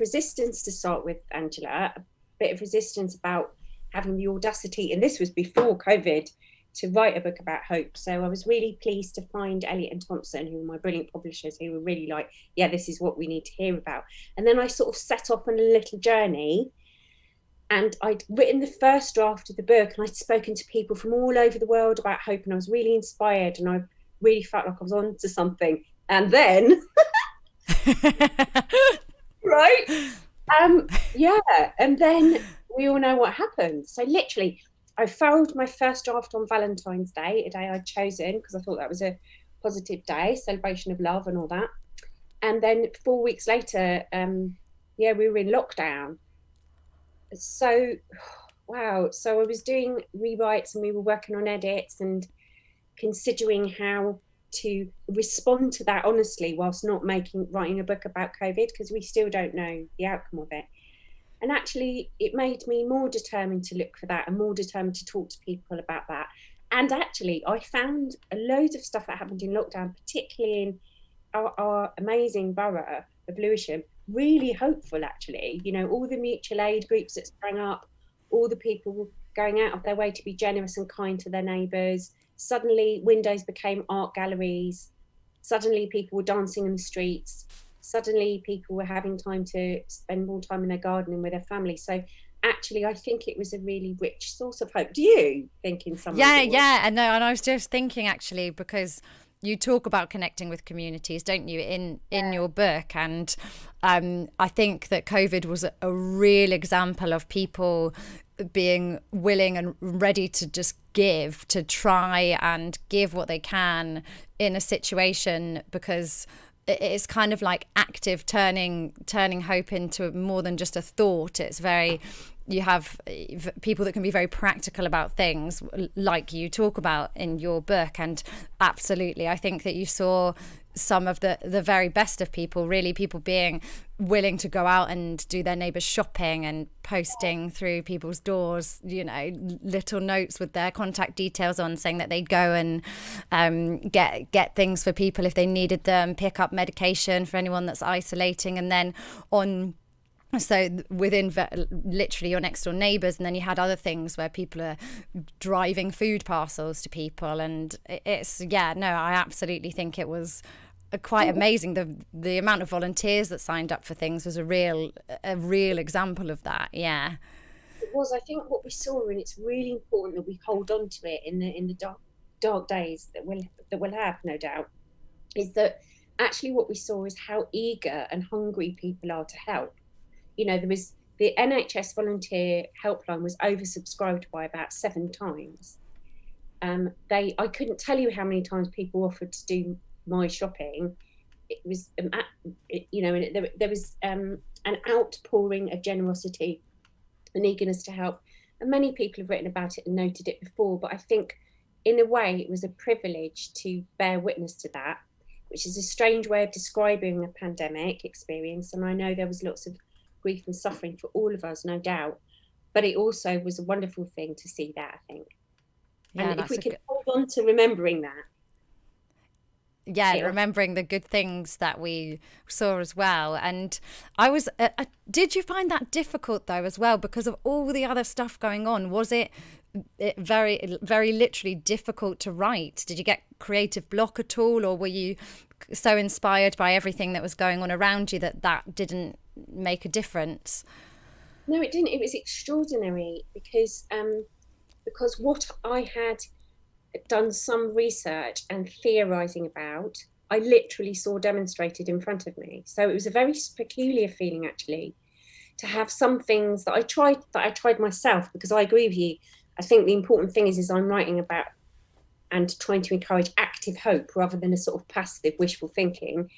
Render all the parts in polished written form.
resistance to start with, Angela, a bit of resistance about having the audacity, and this was before COVID, to write a book about hope. So I was really pleased to find Elliot and Thompson, who were my brilliant publishers, who were really like, yeah, this is what we need to hear about. And then I sort of set off on a little journey, and I'd written the first draft of the book, and I'd spoken to people from all over the world about hope, and I was really inspired, and I really felt like I was on to something. And then, right? Yeah, and then we all know what happened. So literally, I filed my first draft on Valentine's Day, a day I'd chosen because I thought that was a positive day, celebration of love and all that. And then 4 weeks later, we were in lockdown. So, wow. So I was doing rewrites, and we were working on edits and considering how to respond to that honestly, whilst not writing a book about COVID, because we still don't know the outcome of it. And actually, it made me more determined to look for that and more determined to talk to people about that. And actually, I found loads of stuff that happened in lockdown, particularly in our amazing borough of Lewisham, really hopeful, actually. You know, all the mutual aid groups that sprang up, all the people going out of their way to be generous and kind to their neighbours. Suddenly, windows became art galleries. Suddenly, people were dancing in the streets. Suddenly people were having time to spend more time in their garden and with their family. So actually, I think it was a really rich source of hope. Do you think in some way? Yeah. And I was just thinking, actually, because you talk about connecting with communities, don't you, in your book? And I think that COVID was a real example of people being willing and ready to just give, to try and give what they can in a situation, because it's kind of like active turning hope into more than just a thought. It's very, you have people that can be very practical about things, like you talk about in your book. And absolutely, I think that you saw some of the very best of people, really, people being willing to go out and do their neighbours' shopping and posting through people's doors, you know, little notes with their contact details on, saying that they'd go and get things for people if they needed them, pick up medication for anyone that's isolating. And then so within literally your next door neighbours, and then you had other things where people are driving food parcels to people. And I absolutely think it was quite amazing. The amount of volunteers that signed up for things was a real example of that. Yeah, it was. I think what we saw, and it's really important that we hold on to it in the dark days that we'll have, no doubt, is that actually what we saw is how eager and hungry people are to help. You know, there was the NHS volunteer helpline was oversubscribed by about 7 times. I couldn't tell you how many times people offered to do my shopping. It was, and there was an outpouring of generosity and eagerness to help. And many people have written about it and noted it before, but I think in a way it was a privilege to bear witness to that, which is a strange way of describing a pandemic experience. And I know there was lots of grief and suffering for all of us, no doubt, but it also was a wonderful thing to see that, I think. Yeah, and if we could hold on to remembering that. Yeah, remembering the good things that we saw as well. And did you find that difficult though as well, because of all the other stuff going on? Was it very, very literally difficult to write? Did you get creative block at all, or were you so inspired by everything that was going on around you that didn't make a difference? No, it didn't. It was extraordinary because what I had done some research and theorising about, I literally saw demonstrated in front of me. So it was a very peculiar feeling, actually, to have some things that I tried myself, because I agree with you. I think the important thing is I'm writing about and trying to encourage active hope rather than a sort of passive wishful thinking,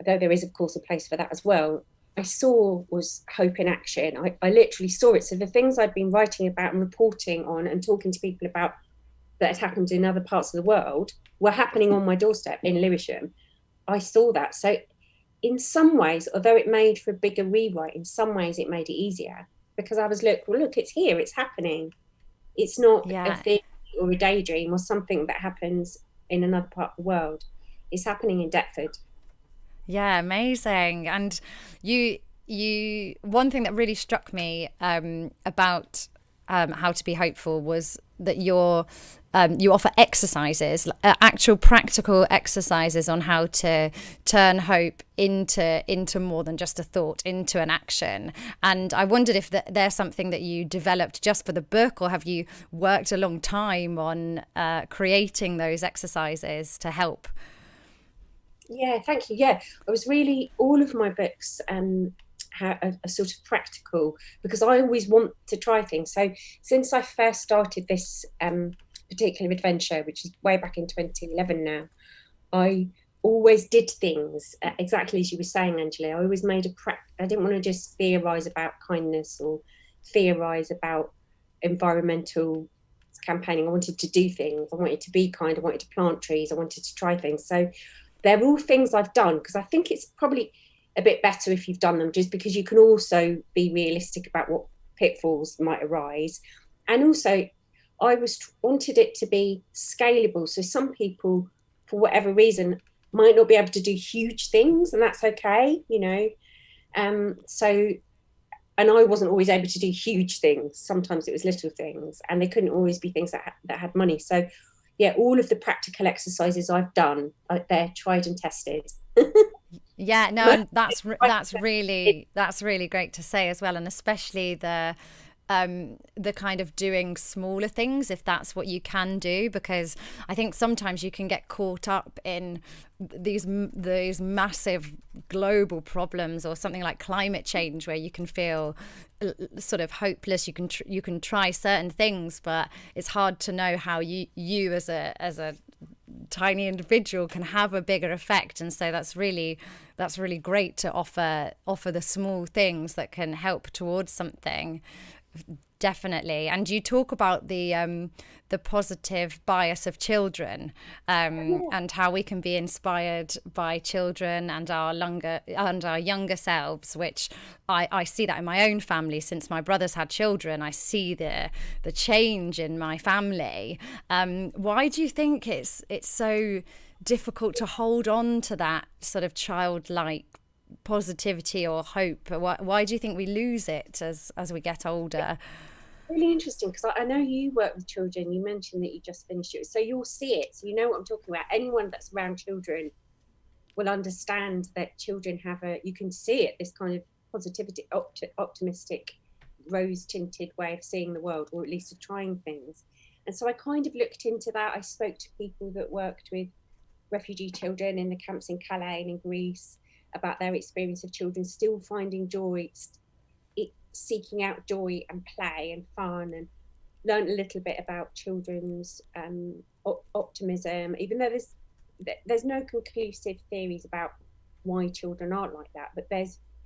though there is, of course, a place for that as well. I saw was hope in action. I literally saw it. So the things I'd been writing about and reporting on and talking to people about that had happened in other parts of the world were happening on my doorstep in Lewisham. I saw that. So in some ways, although it made for a bigger rewrite, in some ways it made it easier, because I was look, it's here, it's happening. It's not a theory or a daydream or something that happens in another part of the world. It's happening in Deptford. Yeah, amazing. And you one thing that really struck me about How to Be Hopeful was that you offer exercises, actual practical exercises on how to turn hope into more than just a thought, into an action. And I wondered if there's something that you developed just for the book, or have you worked a long time on creating those exercises to help? Yeah, thank you. Yeah, I was really, all of my books are sort of practical, because I always want to try things. So since I first started this particular adventure, which is way back in 2011 now, I always did things exactly as you were saying, Angela. I always made I didn't want to just theorise about kindness or theorise about environmental campaigning. I wanted to do things. I wanted to be kind. I wanted to plant trees. I wanted to try things. So they're all things I've done, because I think it's probably a bit better if you've done them, just because you can also be realistic about what pitfalls might arise. And also, I wanted it to be scalable. So some people, for whatever reason, might not be able to do huge things, and that's okay, you know. And I wasn't always able to do huge things. Sometimes it was little things, and they couldn't always be things that had money. So yeah, all of the practical exercises I've done, they're tried and tested. Yeah, no, and that's really great to say as well, and especially the kind of doing smaller things, if that's what you can do, because I think sometimes you can get caught up in these massive global problems, or something like climate change, where you can feel sort of hopeless. You can try certain things, but it's hard to know how you as a tiny individual can have a bigger effect. And so that's really great to offer the small things that can help towards something. Definitely. And you talk about the positive bias of children, and how we can be inspired by children and our younger selves, which I see that in my own family. Since my brothers had children, I see the change in my family. Why do you think it's so difficult to hold on to that sort of childlike positivity or hope? Why do you think we lose it as we get older? Really interesting, because I know you work with children. You mentioned that you just finished it, so you'll see it, so you know what I'm talking about. Anyone that's around children will understand that children you can see it, this kind of positivity, optimistic, rose-tinted way of seeing the world, or at least of trying things. And so I kind of looked into that. I spoke to people that worked with refugee children in the camps in Calais and in Greece about their experience of children still finding joy, seeking out joy and play and fun, and learned a little bit about children's optimism, even though there's no conclusive theories about why children aren't like that, but there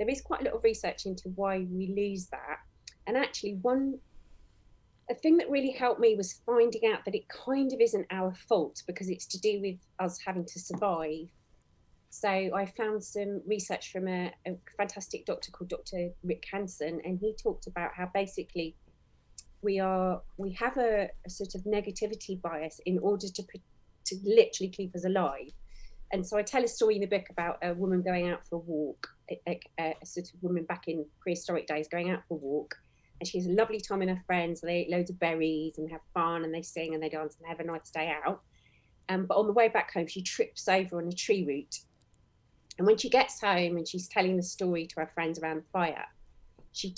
is quite a lot of research into why we lose that. And actually, a thing that really helped me was finding out that it kind of isn't our fault, because it's to do with us having to survive. So I found some research from a fantastic doctor called Dr. Rick Hansen, and he talked about how basically we have a sort of negativity bias in order to literally keep us alive. And so I tell a story in the book about a woman going out for a walk, a sort of woman back in prehistoric days going out for a walk, and she has a lovely time with her friends. They eat loads of berries and have fun, and they sing and they dance and have a nice day out. But on the way back home, she trips over on a tree root. And when she gets home and she's telling the story to her friends around the fire, she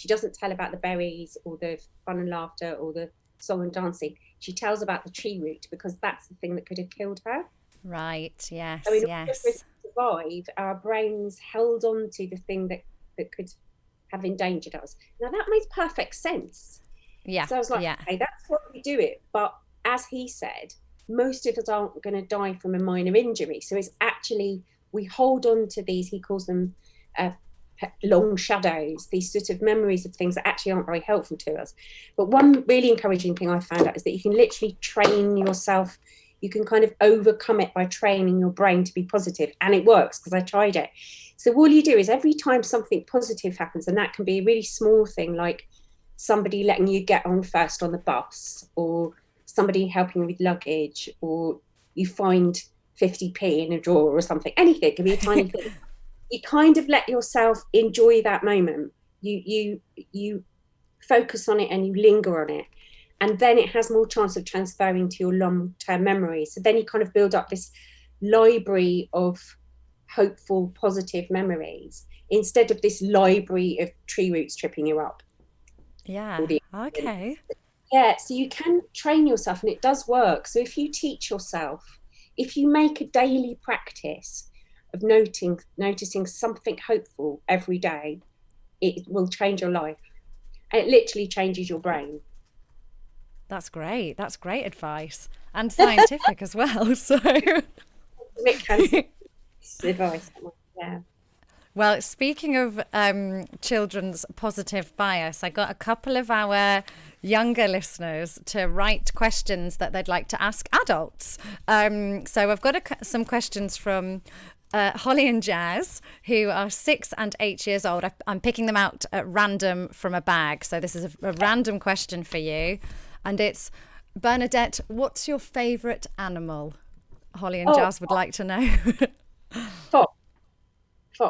doesn't tell about the berries or the fun and laughter or the song and dancing. She tells about the tree root, because that's the thing that could have killed her. Right, yes, so in yes. order for us to survive, our brains held on to the thing that could have endangered us. Now that makes perfect sense. Yeah. So I was like, okay, that's why we do it. But as he said, most of us aren't going to die from a minor injury. So it's actually, we hold on to these, he calls them long shadows, these sort of memories of things that actually aren't very helpful to us. But one really encouraging thing I found out is that you can literally train yourself. You can kind of overcome it by training your brain to be positive. And it works, because I tried it. So all you do is every time something positive happens, and that can be a really small thing, like somebody letting you get on first on the bus, or somebody helping with luggage, or you find 50p in a drawer or something. Anything, it can be a tiny thing. you kind of let yourself enjoy that moment. You focus on it and you linger on it, and then it has more chance of transferring to your long-term memory. So then you kind of build up this library of hopeful, positive memories instead of this library of tree roots tripping you up. Yeah. Okay. Yeah, so you can train yourself and it does work. So if you teach yourself, if you make a daily practice of noticing something hopeful every day, it will change your life. And it literally changes your brain. That's great. That's great advice and scientific as well. So, Rick has advice. Yeah. well, speaking of children's positive bias, I got a couple of our younger listeners to write questions that they'd like to ask adults. So I've got some questions from Holly and Jazz, who are 6 and 8 years old. I'm picking them out at random from a bag. So this is a random question for you. And it's, Bernadette, what's your favourite animal? Holly and Jazz would like to know. Fox.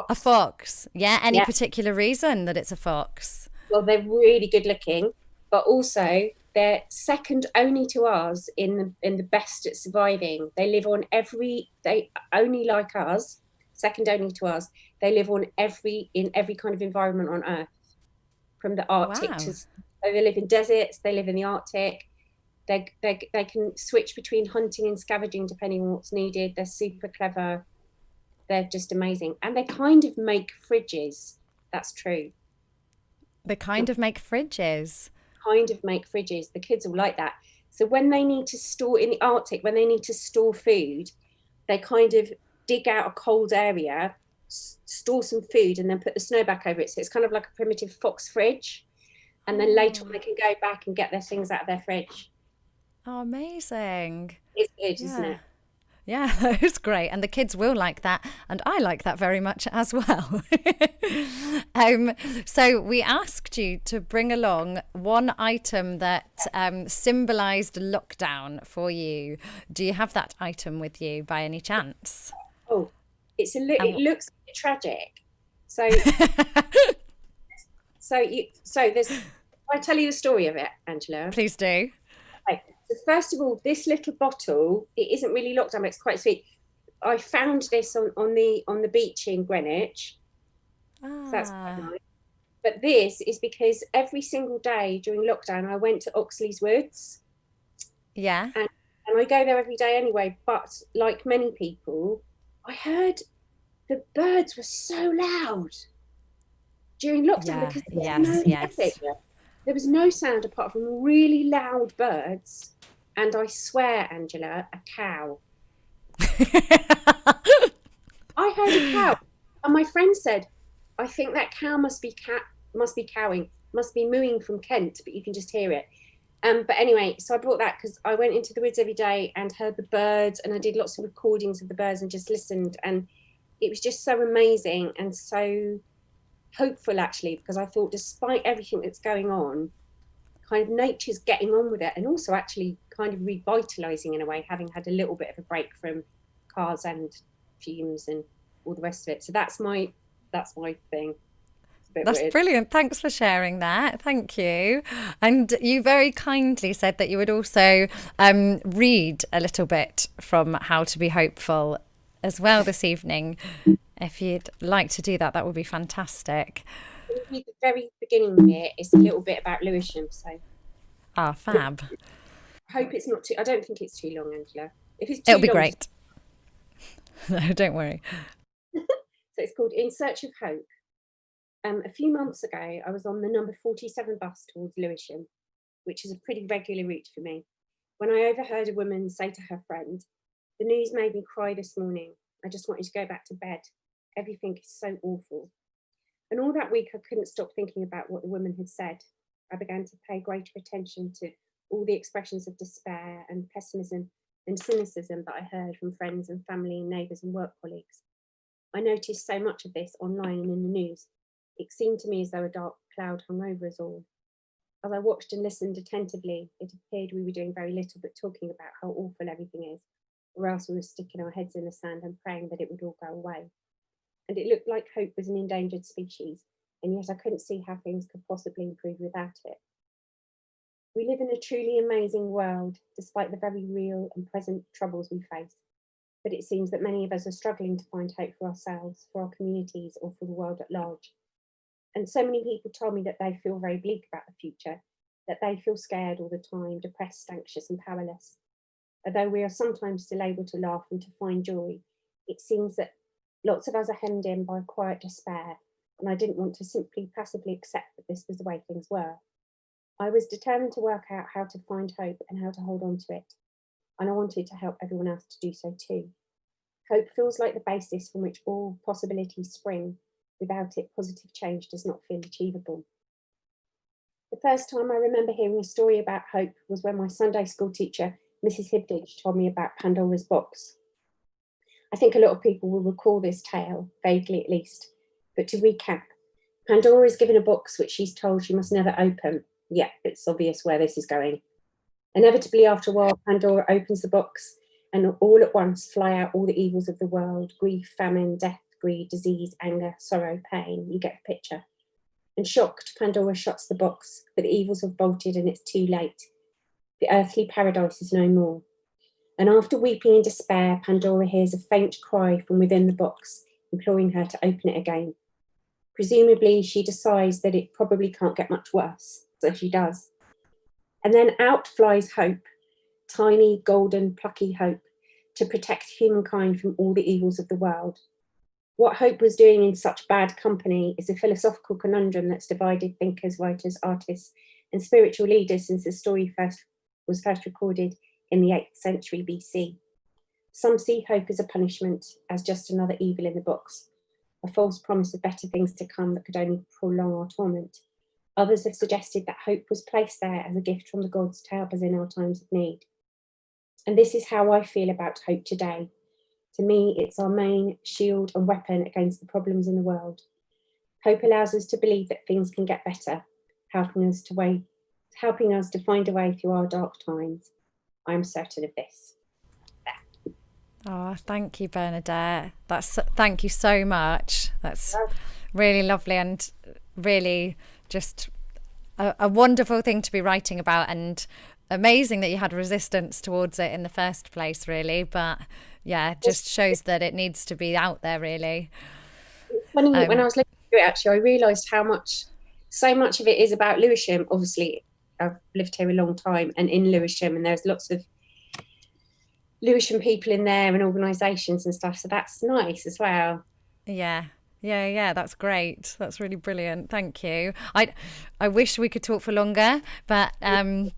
A fox. Yeah, any Yeah. particular reason that it's a fox? Well, they're really good looking, but also they're second only to us in the best at surviving. They live on they only like us, second only to us. They live on in every kind of environment on Earth, from the Arctic to, so they live in deserts, they live in the Arctic. They can switch between hunting and scavenging depending on what's needed. They're super clever. They're just amazing. And they kind of make fridges. That's true. They kind of make fridges. The kids will like that. So when they need to store in the Arctic, when they need to store food, they kind of dig out a cold area, store some food, and then put the snow back over it. So it's kind of like a primitive fox fridge. And then later on, they can go back and get their things out of their fridge. Oh, amazing. It's good, isn't it? Yeah, it's great. And the kids will like that. And I like that very much as well. So we asked you to bring along one item that symbolised lockdown for you. Do you have that item with you by any chance? Oh, it looks a bit tragic. So, I'll tell you the story of it, Angela. Please do. Okay. So first of all, this little bottle, it isn't really locked down, but it's quite sweet. I found this on the beach in Greenwich. So that's quite nice. But this is because every single day during lockdown, I went to Oxley's Woods. Yeah. And I go there every day anyway. But like many people, I heard the birds were so loud during lockdown because there was no sound apart from really loud birds. And I swear, Angela, a cow. I heard a cow. And my friend said, I think that cow must be cowing, must be mooing from Kent, but you can just hear it. But anyway, so I brought that because I went into the woods every day and heard the birds, and I did lots of recordings of the birds and just listened. And it was just so amazing and so hopeful, actually, because I thought despite everything that's going on, kind of nature's getting on with it, and also actually kind of revitalizing in a way, having had a little bit of a break from cars and fumes and all the rest of it. So that's my thing. That's weird. Brilliant. Thanks for sharing that. Thank you. And you very kindly said that you would also read a little bit from How to Be Hopeful as well this evening. If you'd like to do that, that would be fantastic. The very beginning of it is a little bit about Lewisham. So. Fab. I hope it's not too. I don't think it's too long, Angela. If it's too it'll be long, great. No, don't worry. So it's called In Search of Hope. A few months ago, I was on the number 47 bus towards Lewisham, which is a pretty regular route for me, when I overheard a woman say to her friend, "The news made me cry this morning. I just wanted to go back to bed. Everything is so awful." And all that week, I couldn't stop thinking about what the woman had said. I began to pay greater attention to all the expressions of despair and pessimism and cynicism that I heard from friends and family and neighbours and work colleagues. I noticed so much of this online and in the news. It seemed to me as though a dark cloud hung over us all. As I watched and listened attentively, it appeared we were doing very little but talking about how awful everything is, or else we were sticking our heads in the sand and praying that it would all go away. and it looked like hope was an endangered species, and yet I couldn't see how things could possibly improve without it. We live in a truly amazing world, despite the very real and present troubles we face, but it seems that many of us are struggling to find hope for ourselves, for our communities, or for the world at large. And so many people told me that they feel very bleak about the future, that they feel scared all the time, depressed, anxious, and powerless. Although we are sometimes still able to laugh and to find joy, it seems that lots of us are hemmed in by quiet despair, and I didn't want to simply passively accept that this was the way things were. I was determined to work out how to find hope and how to hold on to it, and I wanted to help everyone else to do so too. Hope feels like the basis from which all possibilities spring. Without it, positive change does not feel achievable. The first time I remember hearing a story about hope was when my Sunday school teacher, Mrs. Hibditch, told me about Pandora's box. I think a lot of people will recall this tale, vaguely at least. But to recap, Pandora is given a box which she's told she must never open. Yeah, it's obvious where this is going. Inevitably, after a while, Pandora opens the box, and all at once fly out all the evils of the world: grief, famine, death, greed, disease, anger, sorrow, pain. You get the picture. And shocked, Pandora shuts the box, but the evils have bolted and it's too late. The earthly paradise is no more. And after weeping in despair, Pandora hears a faint cry from within the box, imploring her to open it again. Presumably, she decides that it probably can't get much worse, so she does. And then out flies Hope, tiny, golden, plucky Hope, to protect humankind from all the evils of the world. What Hope was doing in such bad company is a philosophical conundrum that's divided thinkers, writers, artists, and spiritual leaders since the story was first recorded in the 8th century BC. Some see hope as a punishment, as just another evil in the box, a false promise of better things to come that could only prolong our torment. Others have suggested that hope was placed there as a gift from the gods to help us in our times of need. And this is how I feel about hope today. To me, it's our main shield and weapon against the problems in the world. Hope allows us to believe that things can get better, helping us to find a way through our dark times. I'm certain of this. Oh, thank you, Bernadette. Thank you so much. That's really lovely and really just a wonderful thing to be writing about, and amazing that you had resistance towards it in the first place, really. But yeah, it just shows that it needs to be out there, really. It's funny, when I was looking through it, actually, I realised so much of it is about Lewisham. Obviously, I've lived here a long time, and in Lewisham, and there's lots of Lewisham people in there and organisations and stuff, so that's nice as well. Yeah, that's great. That's really brilliant. Thank you. I wish we could talk for longer, but and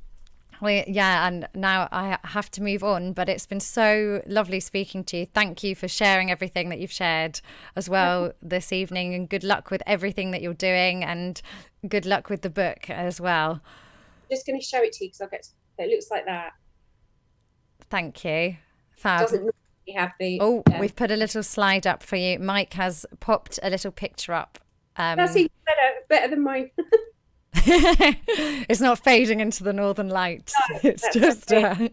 now I have to move on, but it's been so lovely speaking to you. Thank you for sharing everything that you've shared as well this evening, and good luck with everything that you're doing, and good luck with the book as well. I'm just going to show it to you because it looks like that. Thank you. Fab. Doesn't normally have the. We've put a little slide up for you. Mike has popped a little picture up. That's even better than mine. It's not fading into the northern lights. No, it's just a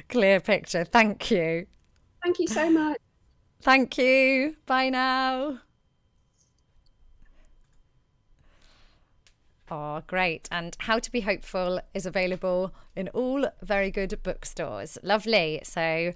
clear picture. Thank you. Thank you so much. Thank you. Bye now. Oh, great. And How to Be Hopeful is available in all very good bookstores. Lovely. So,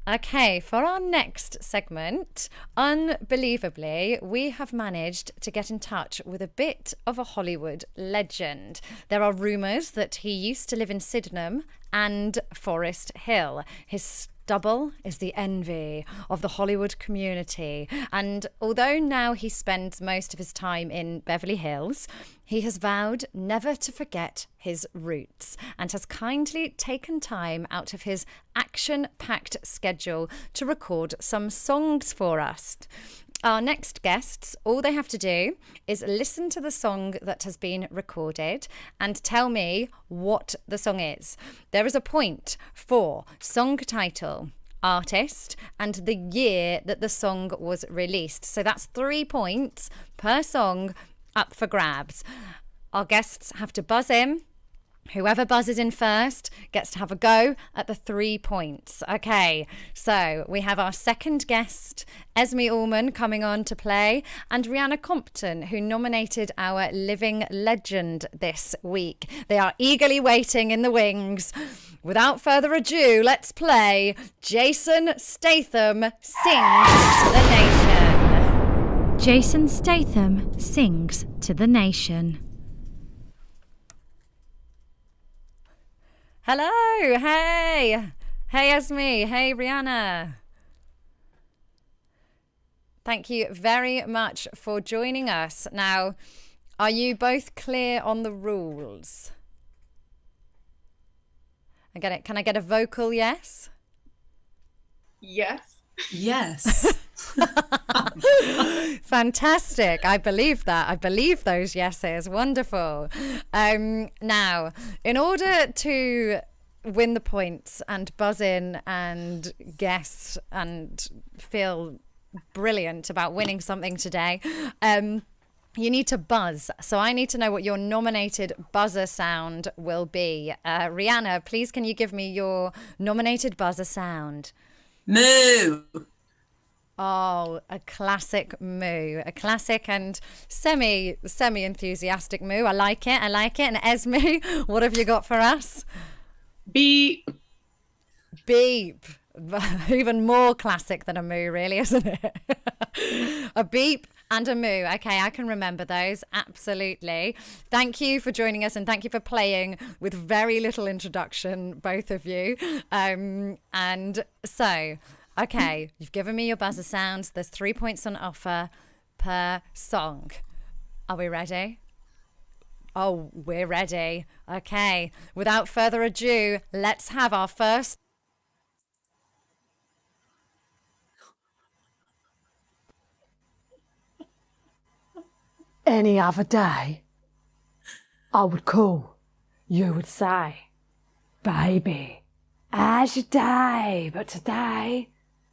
okay, for our next segment, unbelievably, we have managed to get in touch with a bit of a Hollywood legend. There are rumours that he used to live in Sydenham and Forest Hill. His stubble is the envy of the Hollywood community. And although now he spends most of his time in Beverly Hills, he has vowed never to forget his roots and has kindly taken time out of his action-packed schedule to record some songs for us. Our next guests, all they have to do is listen to the song that has been recorded and tell me what the song is. There is a point for song title, artist, and the year that the song was released. So that's 3 points per song up for grabs. Our guests have to buzz in Whoever buzzes in first gets to have a go at the 3 points. Okay, so we have our second guest, Esme Allman, coming on to play, and Rihanna Compton, who nominated our living legend this week. They are eagerly waiting in the wings. Without further ado, let's play Jason Statham Sings to the Nation. Jason Statham Sings to the Nation. Hello, hey Esme, hey Rihanna. Thank you very much for joining us. Now, are you both clear on the rules? I get it. Can I get a vocal yes? Yes. Yes. Fantastic. I believe that. I believe those yeses. Wonderful. Now, in order to win the points and buzz in and guess and feel brilliant about winning something today, you need to buzz. So I need to know what your nominated buzzer sound will be. Rihanna, please can you give me your nominated buzzer sound? Moo. Oh, a classic moo, a classic and semi enthusiastic moo. I like it. And Esme, what have you got for us? Beep. Beep. Even more classic than a moo, really, isn't it? A beep and a moo. Okay, I can remember those. Absolutely. Thank you for joining us and thank you for playing with very little introduction, both of you. And so, okay, you've given me your buzzer sounds. There's 3 points on offer per song. Are we ready? Oh, we're ready. Okay, without further ado, let's have our first. Any other day, I would call, you would say, baby, how's your day? But today,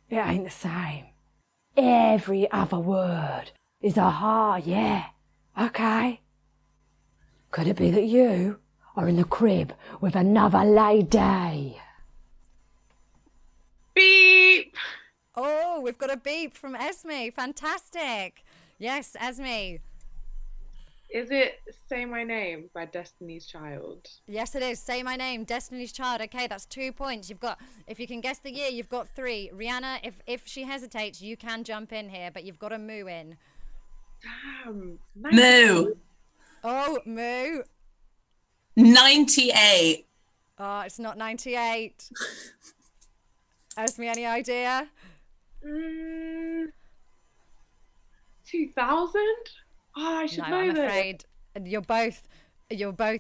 it ain't the same. Every other word is a ha, yeah, okay. Could it be that you are in the crib with another lady? Beep. Oh, we've got a beep from Esme. Fantastic. Yes, Esme. Is it Say My Name by Destiny's Child? Yes, it is. Say My Name, Destiny's Child. Okay, that's 2 points. You've got, if you can guess the year, you've got 3. Rihanna, if she hesitates, you can jump in here, but you've got to moo in. Damn. Moo. Oh, moo. 98. Oh, it's not 98. Esme, any idea? 2000? Oh, I should know I'm this. afraid you're both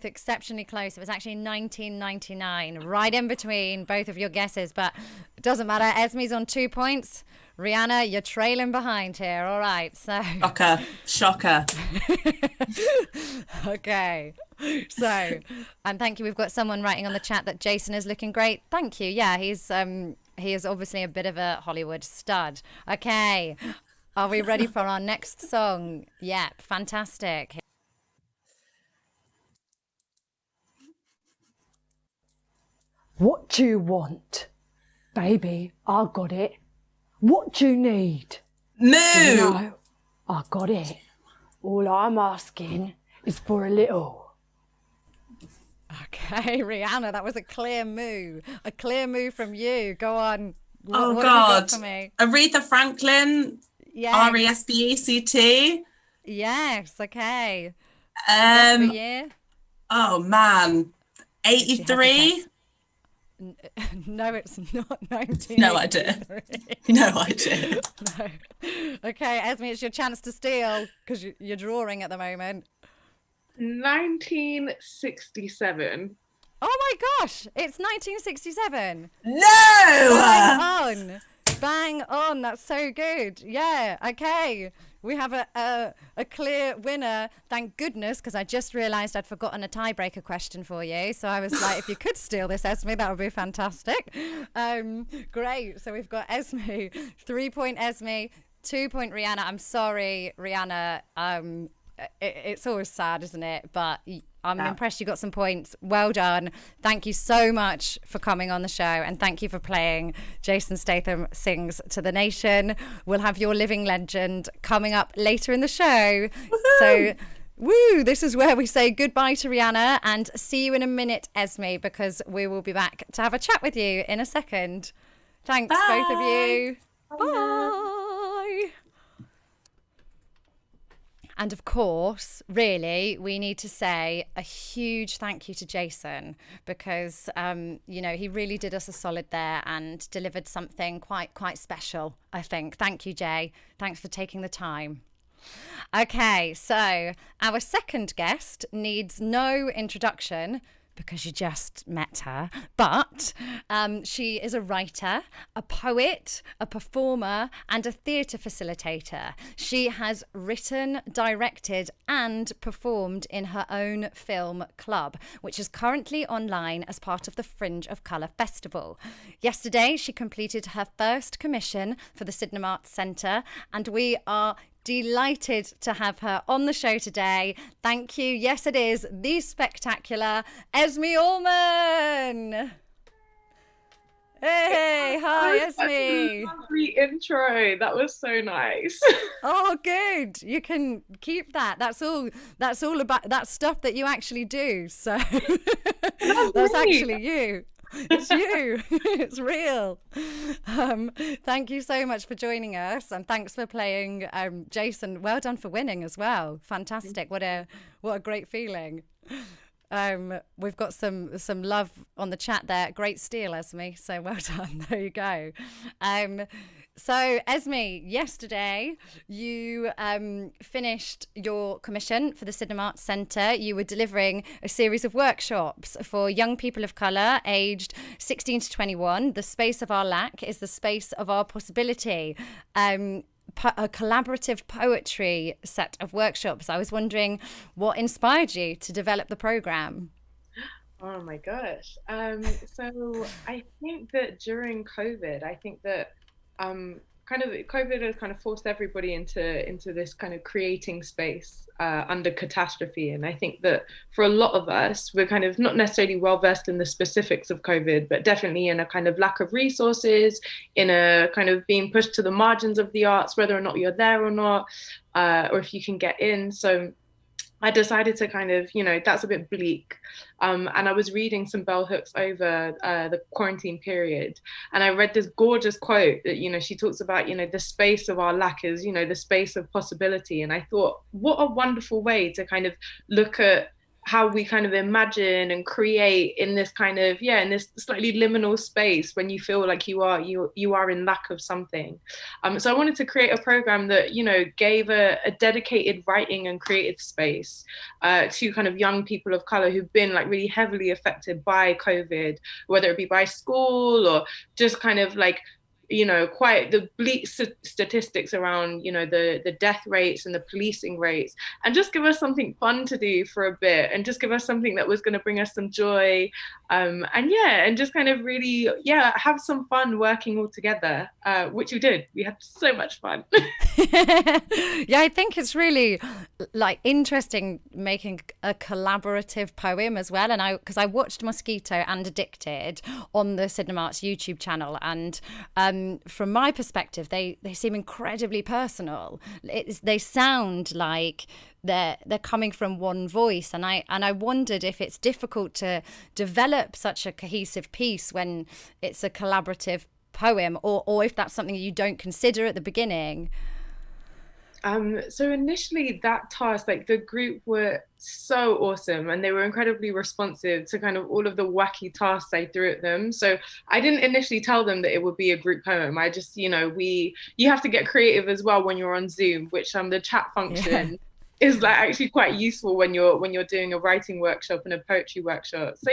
exceptionally close. It was actually 1999, right in between both of your guesses, but it doesn't matter. Esme's on 2 points. Rihanna, you're trailing behind here. All right, so Shocker. okay, so and thank you. We've got someone writing on the chat that Jason is looking great. Thank you. Yeah, he is obviously a bit of a Hollywood stud. Okay, are we ready for our next song? Yep, fantastic. What do you want? Baby, I got it. What do you need? Moo. No, I got it. All I'm asking is for a little. Okay, Rihanna, that was a clear moo. A clear moo from you. Go on. What have you God. got for me? Aretha Franklin. Yeah. RESPECT. Yes, okay. Guess the year? Oh man. 83. No, it's not 1983. No, I did. No, I did. No. Okay, Esme, it's your chance to steal because you're drawing at the moment. 1967. Oh my gosh, it's 1967. No! Bang on, that's so good. Yeah, okay. We have a clear winner, thank goodness, because I just realised I'd forgotten a tiebreaker question for you. So I was like, if you could steal this, Esme, that would be fantastic. Great. So we've got Esme, 3 point Esme, 2 point Rihanna. I'm sorry, Rihanna. it's always sad, isn't it? But I'm impressed you got some points. Well done. Thank you so much for coming on the show, and thank you for playing Jason Statham Sings to the Nation. We'll have your living legend coming up later in the show. Woo-hoo! So woo, this is where we say goodbye to Rihanna and see you in a minute, Esme, because we will be back to have a chat with you in a second. Thanks, Bye. both of you. Bye. Bye. And of course, really, we need to say a huge thank you to Jason because, he really did us a solid there and delivered something quite special, I think. Thank you, Jay. Thanks for taking the time. Okay, so our second guest needs no introduction because you just met her, but she is a writer, a poet, a performer, and a theatre facilitator. She has written, directed, and performed in her own film club, which is currently online as part of the Fringe of Colour Festival. Yesterday, she completed her first commission for the Sydenham Arts Centre, and we are delighted to have her on the show today. Thank you. Yes, it is the spectacular Esme Allman. Hey, hi, Esme. Lovely intro. That was so nice. Oh, good. You can keep that. That's all about that stuff that you actually do. So that's actually you. It's you. It's real. Thank you so much for joining us, and thanks for playing Jason. Well done for winning as well. Fantastic. What a great feeling. We've got some love on the chat there. Great steal, Esme. So well done. There you go. So, Esme, yesterday you finished your commission for the Sydenham Arts Centre. You were delivering a series of workshops for young people of colour aged 16 to 21. The space of our lack is the space of our possibility. A collaborative poetry set of workshops. I was wondering what inspired you to develop the programme? Oh my gosh. So I think that during COVID, COVID has kind of forced everybody into this kind of creating space under catastrophe. And I think that for a lot of us, we're kind of not necessarily well versed in the specifics of COVID, but definitely in a kind of lack of resources, in a kind of being pushed to the margins of the arts, whether or not you're there or not, or if you can get in. So I decided to kind of, that's a bit bleak. And I was reading some bell hooks over the quarantine period. And I read this gorgeous quote that, she talks about, the space of our lack is, the space of possibility. And I thought, what a wonderful way to kind of look at how we kind of imagine and create in this kind of, in this slightly liminal space when you feel like you are in lack of something. So I wanted to create a program that, gave a dedicated writing and creative space to kind of young people of color who've been like really heavily affected by COVID, whether it be by school or just kind of like, quite the bleak statistics around, the death rates and the policing rates, and just give us something fun to do for a bit, and just give us something that was going to bring us some joy, and just kind of really, have some fun working all together, which we did. We had so much fun. Yeah, I think it's really like interesting making a collaborative poem as well. And because I watched Mosquito and Addicted on the Sydenham Arts YouTube channel, and from my perspective, they seem incredibly personal. They sound like they're coming from one voice, and I wondered if it's difficult to develop such a cohesive piece when it's a collaborative poem, or if that's something you don't consider at the beginning. So initially that task, like the group were so awesome and they were incredibly responsive to kind of all of the wacky tasks I threw at them. So I didn't initially tell them that it would be a group poem. I just, you have to get creative as well when you're on Zoom, which the chat function is like actually quite useful when you're doing a writing workshop and a poetry workshop. So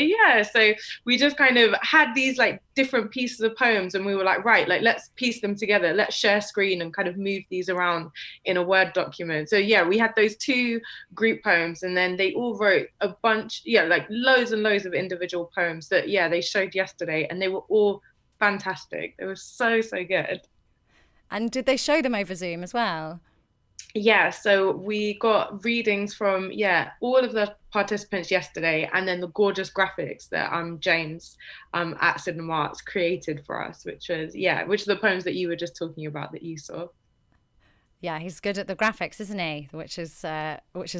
so we just kind of had these like different pieces of poems, and we were like, right, like let's piece them together, let's share screen and kind of move these around in a Word document. So we had those two group poems, and then they all wrote a bunch, like loads and loads of individual poems that they showed yesterday, and they were all fantastic. They were so good. And did they show them over Zoom as well? Yeah, so we got readings from all of the participants yesterday, and then the gorgeous graphics that James at Sydenham Arts created for us, which are the poems that you were just talking about that you saw. Yeah, he's good at the graphics, isn't he? Which is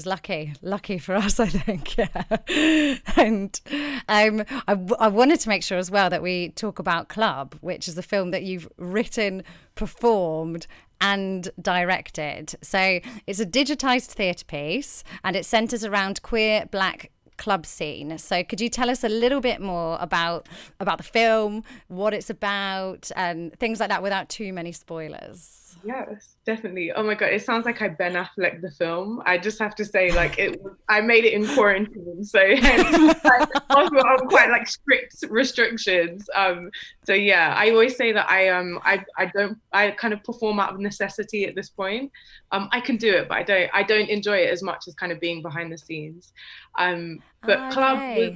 lucky for us, I think. Yeah, and I wanted to make sure as well that we talk about Club, which is a film that you've written, performed, and directed. So it's a digitized theatre piece, and it centres around queer Black club scene. So could you tell us a little bit more about the film, what it's about, and things like that without too many spoilers? Yes, definitely. Oh my God, it sounds like I Ben Affleck the film. I just have to say, like, I made it in quarantine, so also on quite like strict restrictions. So yeah, I always say that I kind of perform out of necessity at this point. I can do it, but I don't enjoy it as much as kind of being behind the scenes. But Club was,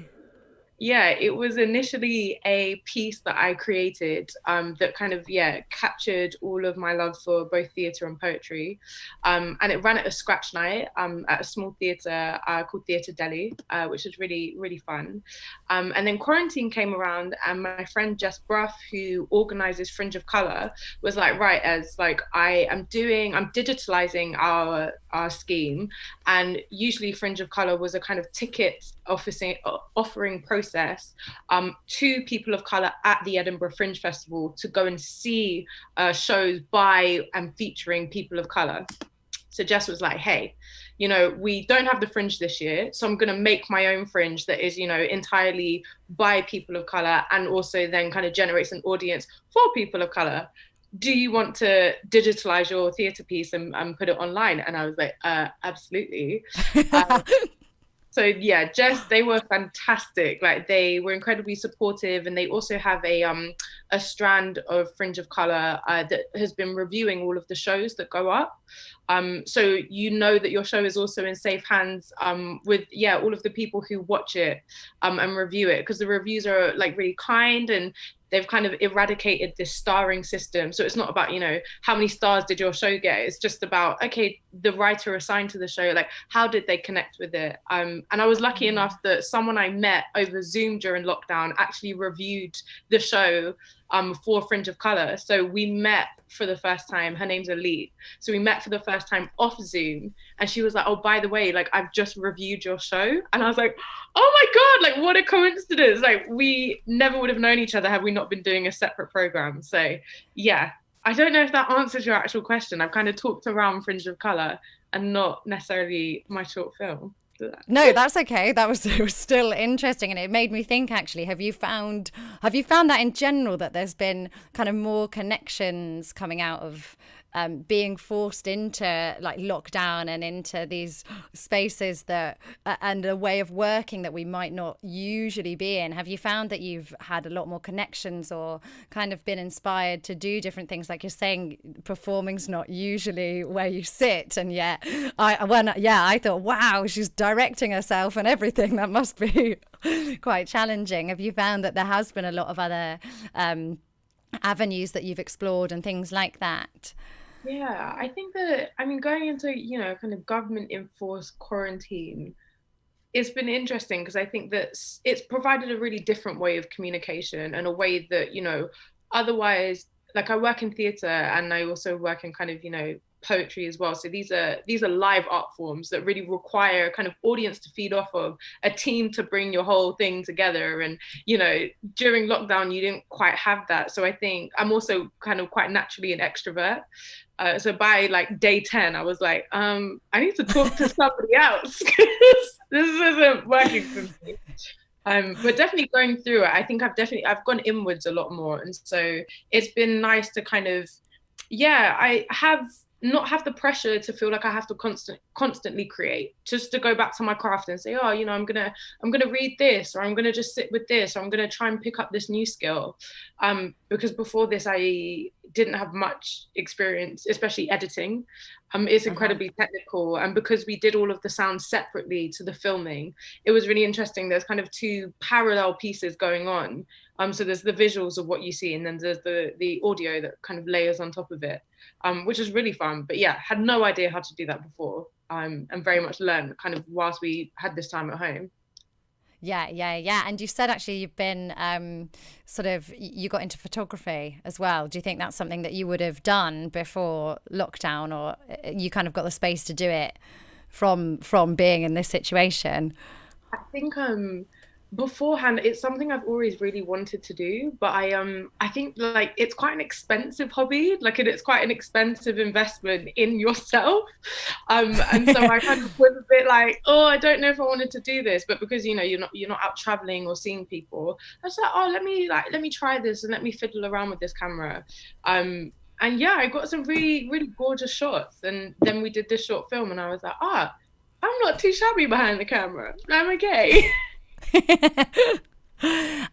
it was initially a piece that I created that kind of, captured all of my love for both theatre and poetry. And it ran at a scratch night at a small theatre called Theatre Delhi, which was really, really fun. And then quarantine came around, and my friend Jess Bruff, who organises Fringe of Colour, was like, right, as like I'm digitalising our scheme, and usually Fringe of Colour was a kind of ticket offering process to people of colour at the Edinburgh Fringe Festival to go and see shows by and featuring people of colour. So Jess was like, hey, we don't have the Fringe this year, so I'm going to make my own Fringe that is, entirely by people of colour, and also then kind of generates an audience for people of colour. Do you want to digitalise your theatre piece and put it online? And I was like, absolutely. So yeah, Jess, they were fantastic. Like, they were incredibly supportive, and they also have a strand of Fringe of Colour that has been reviewing all of the shows that go up. So that your show is also in safe hands with all of the people who watch it and review it, because the reviews are like really kind, and they've kind of eradicated this starring system. So it's not about, how many stars did your show get? It's just about, okay, the writer assigned to the show, like, how did they connect with it? And I was lucky enough that someone I met over Zoom during lockdown actually reviewed the show for Fringe of Colour. So we met for the first time. Her name's Elite. So we met for the first time off Zoom, and she was like, oh, by the way, like, I've just reviewed your show. And I was like, oh my God, like, what a coincidence. Like, we never would have known each other had we not been doing a separate program. So yeah, I don't know if that answers your actual question. I've kind of talked around Fringe of Colour and not necessarily my short film. No, that's okay. It was still interesting, and it made me think, actually, have you found that in general that there's been kind of more connections coming out of being forced into like lockdown and into these spaces that and a way of working that we might not usually be in? Have you found that you've had a lot more connections, or kind of been inspired to do different things? Like you're saying, performing's not usually where you sit, and yet I thought, wow, she's directing herself and everything. That must be quite challenging. Have you found that there has been a lot of other avenues that you've explored and things like that? Yeah, I think that, going into, kind of government enforced quarantine, it's been interesting, because I think that it's provided a really different way of communication, and a way that, otherwise, like, I work in theatre, and I also work in kind of, poetry as well. So these are live art forms that really require a kind of audience to feed off of, a team to bring your whole thing together. And, during lockdown, you didn't quite have that. So I think I'm also kind of quite naturally an extrovert. So by like day 10, I was like, I need to talk to somebody else, because this isn't working for me. But definitely going through it, I think I've gone inwards a lot more. And so it's been nice to kind of, I have not have the pressure to feel like I have to constantly create, just to go back to my craft and say, oh, I'm gonna read this, or I'm gonna just sit with this, or I'm gonna try and pick up this new skill. Because before this, I didn't have much experience, especially editing. It's incredibly technical, and because we did all of the sound separately to the filming, it was really interesting. There's kind of two parallel pieces going on. So there's the visuals of what you see, and then there's the audio that kind of layers on top of it, which is really fun. But yeah, had no idea how to do that before, and very much learned kind of whilst we had this time at home. Yeah. And you said actually you've been you got into photography as well. Do you think that's something that you would have done before lockdown, or you kind of got the space to do it from being in this situation? I think beforehand, it's something I've always really wanted to do, but I think like it's quite an expensive hobby, like it's quite an expensive investment in yourself, and so I kind of was a bit like, oh, I don't know if I wanted to do this, but because you're not out traveling or seeing people, I was like, oh, let me try this and let me fiddle around with this camera, and yeah, I got some really, really gorgeous shots, and then we did this short film, and I was like, I'm not too shabby behind the camera, I'm okay.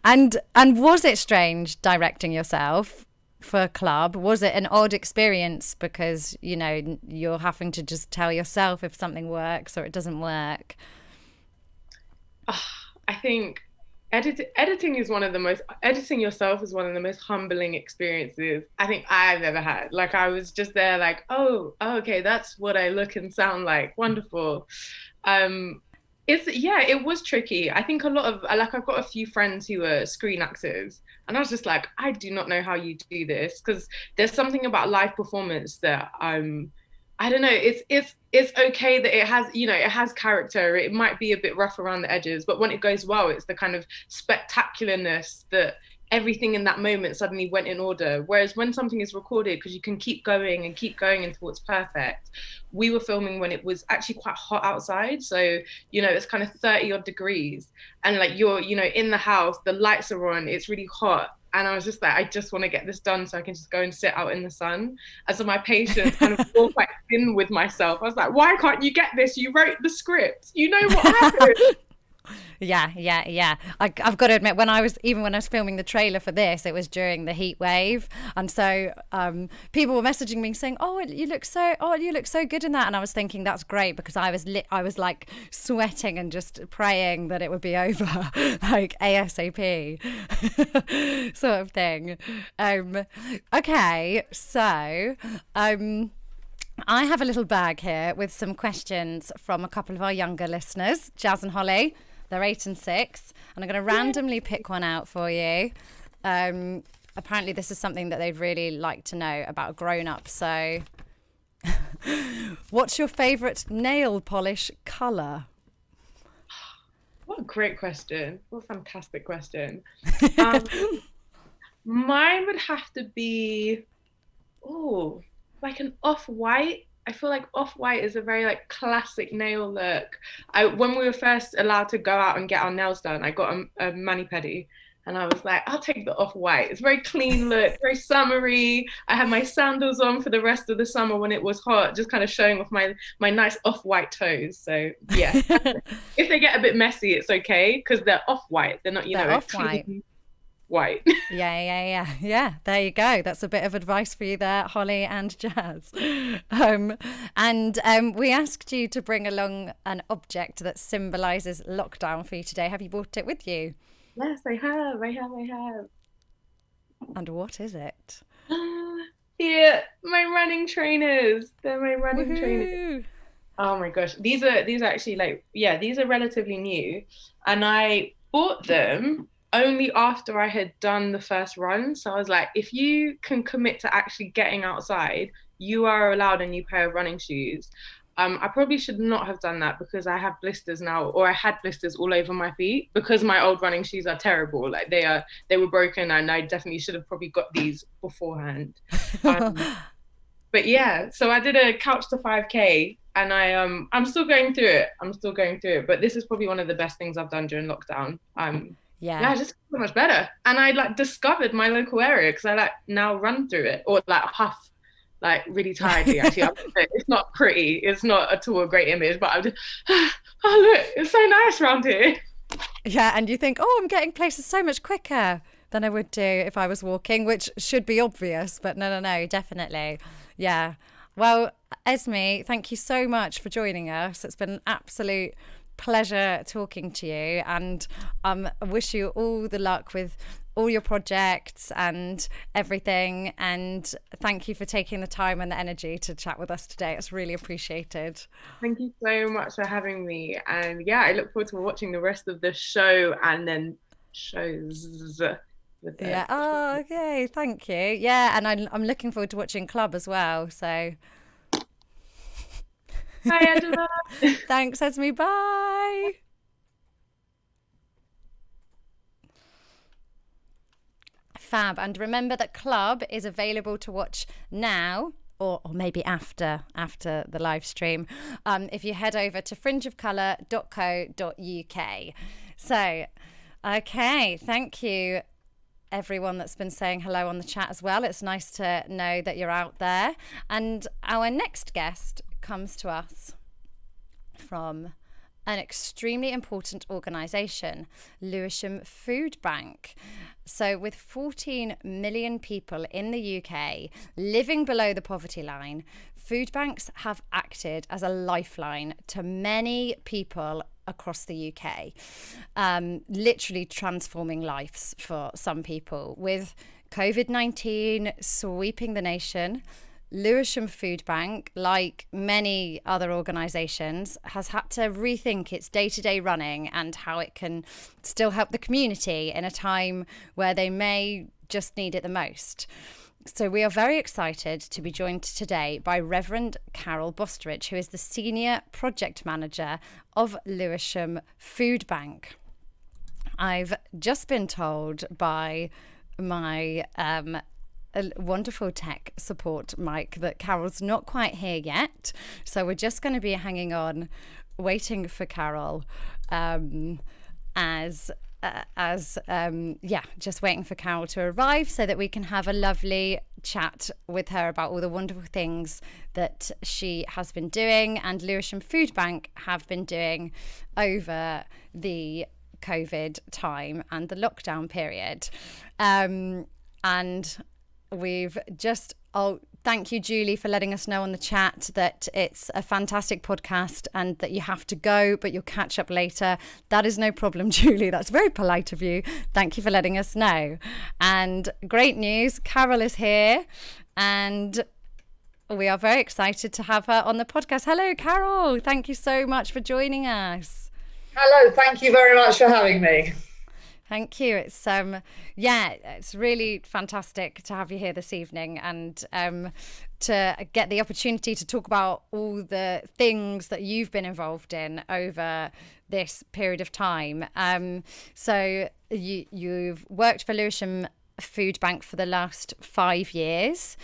And was it strange directing yourself for a club? Was it an odd experience because you're having to just tell yourself if something works or it doesn't work? I think editing yourself is one of the most humbling experiences I think I've ever had. Like, I was just there like, oh okay, that's what I look and sound like, wonderful. It was tricky. I think a lot of, like, I've got a few friends who are screen actors, and I was just like, I do not know how you do this, because there's something about live performance that I don't know. It's okay that it has character. It might be a bit rough around the edges, but when it goes well, it's the kind of spectacularness that everything in that moment suddenly went in order. Whereas when something is recorded, because you can keep going until it's perfect. We were filming when it was actually quite hot outside, so it's kind of 30 odd degrees, and like you're in the house, the lights are on, it's really hot, and I was just like, I just want to get this done so I can just go and sit out in the sun. And so my patience kind of all quite thin with myself. I was like, why can't you get this? You wrote the script, you know what happened. Yeah. I've got to admit, when I was filming the trailer for this, it was during the heat wave, and so people were messaging me saying, "Oh, you look so good in that," and I was thinking that's great, because I was like sweating and just praying that it would be over, like ASAP, sort of thing. Okay, so I have a little bag here with some questions from a couple of our younger listeners, Jazz and Holly. They're 8 and 6, and I'm going to randomly pick one out for you. Apparently this is something that they'd really like to know about a grown-up. So what's your favourite nail polish colour? What a great question. What a fantastic question. Mine would have to be, like an off-white. I feel like off-white is a very like classic nail look. When we were first allowed to go out and get our nails done, I got a mani-pedi, and I was like, I'll take the off-white. It's a very clean look, very summery. I had my sandals on for the rest of the summer when it was hot, just kind of showing off my nice off-white toes. So yeah, if they get a bit messy, it's okay, because they're off-white. They're not, they're off-white. White. Yeah. There you go. That's a bit of advice for you there, Holly and Jazz. And we asked you to bring along an object that symbolises lockdown for you today. Have you brought it with you? Yes, I have. And what is it? Yeah, my running trainers. They're my running trainers. Oh my gosh. These are actually these are relatively new, and I bought them only after I had done the first run. So I was like, if you can commit to actually getting outside, you are allowed a new pair of running shoes. I probably should not have done that, because I have blisters now, or I had blisters all over my feet, because my old running shoes are terrible. Like they were broken, and I definitely should have probably got these beforehand. But yeah, so I did a couch to 5K, and I'm still going through it. But this is probably one of the best things I've done during lockdown. Yeah, just so much better. And I discovered my local area, because I now run through it, or huff really tiredly. Actually, it's not pretty. It's not at all a great image, but I'm just, oh look, it's so nice around here. Yeah, and you think, oh, I'm getting places so much quicker. than I would do if I was walking, which should be obvious, but no, definitely. Yeah. Well, Esme, thank you so much for joining us. It's been an absolute pleasure talking to you, and I wish you all the luck with all your projects and everything, and thank you for taking the time and the energy to chat with us today. It's really appreciated. Thank you so much for having me, and yeah, I look forward to watching the rest of the show and then shows. Yeah. Oh, okay. Thank you. Yeah, and I'm looking forward to watching Club as well. So. Hi, Angela. Thanks, Esme. Bye. Fab. And remember that Club is available to watch now, or maybe after the live stream, if you head over to fringeofcolour.co.uk. So, okay, thank you everyone that's been saying hello on the chat as well. It's nice to know that you're out there. And our next guest comes to us from an extremely important organisation, Lewisham Foodbank. So with 14 million people in the UK living below the poverty line, food banks have acted as a lifeline to many people across the UK, literally transforming lives for some people. With COVID-19 sweeping the nation, Lewisham Foodbank, like many other organisations, has had to rethink its day-to-day running and how it can still help the community in a time where they may just need it the most. So we are very excited to be joined today by Reverend Carol Bostridge, who is the Senior Project Manager of Lewisham Foodbank. I've just been told by my a wonderful tech support mic that Carol's not quite here yet, so we're just going to be hanging on, waiting for Carol, just waiting for Carol to arrive so that we can have a lovely chat with her about all the wonderful things that she has been doing and Lewisham Foodbank have been doing over the COVID time and the lockdown period. And we've just, thank you, Julie, for letting us know on the chat that it's a fantastic podcast and that you have to go, but you'll catch up later. That is no problem, Julie. That's very polite of you. Thank you for letting us know. And great news, Carol is here and we are very excited to have her on the podcast. Hello, Carol. Thank you so much for joining us. Hello. Thank you very much for having me. Thank you. It's it's really fantastic to have you here this evening and to get the opportunity to talk about all the things that you've been involved in over this period of time. So you've worked for Lewisham Foodbank for the last 5 years.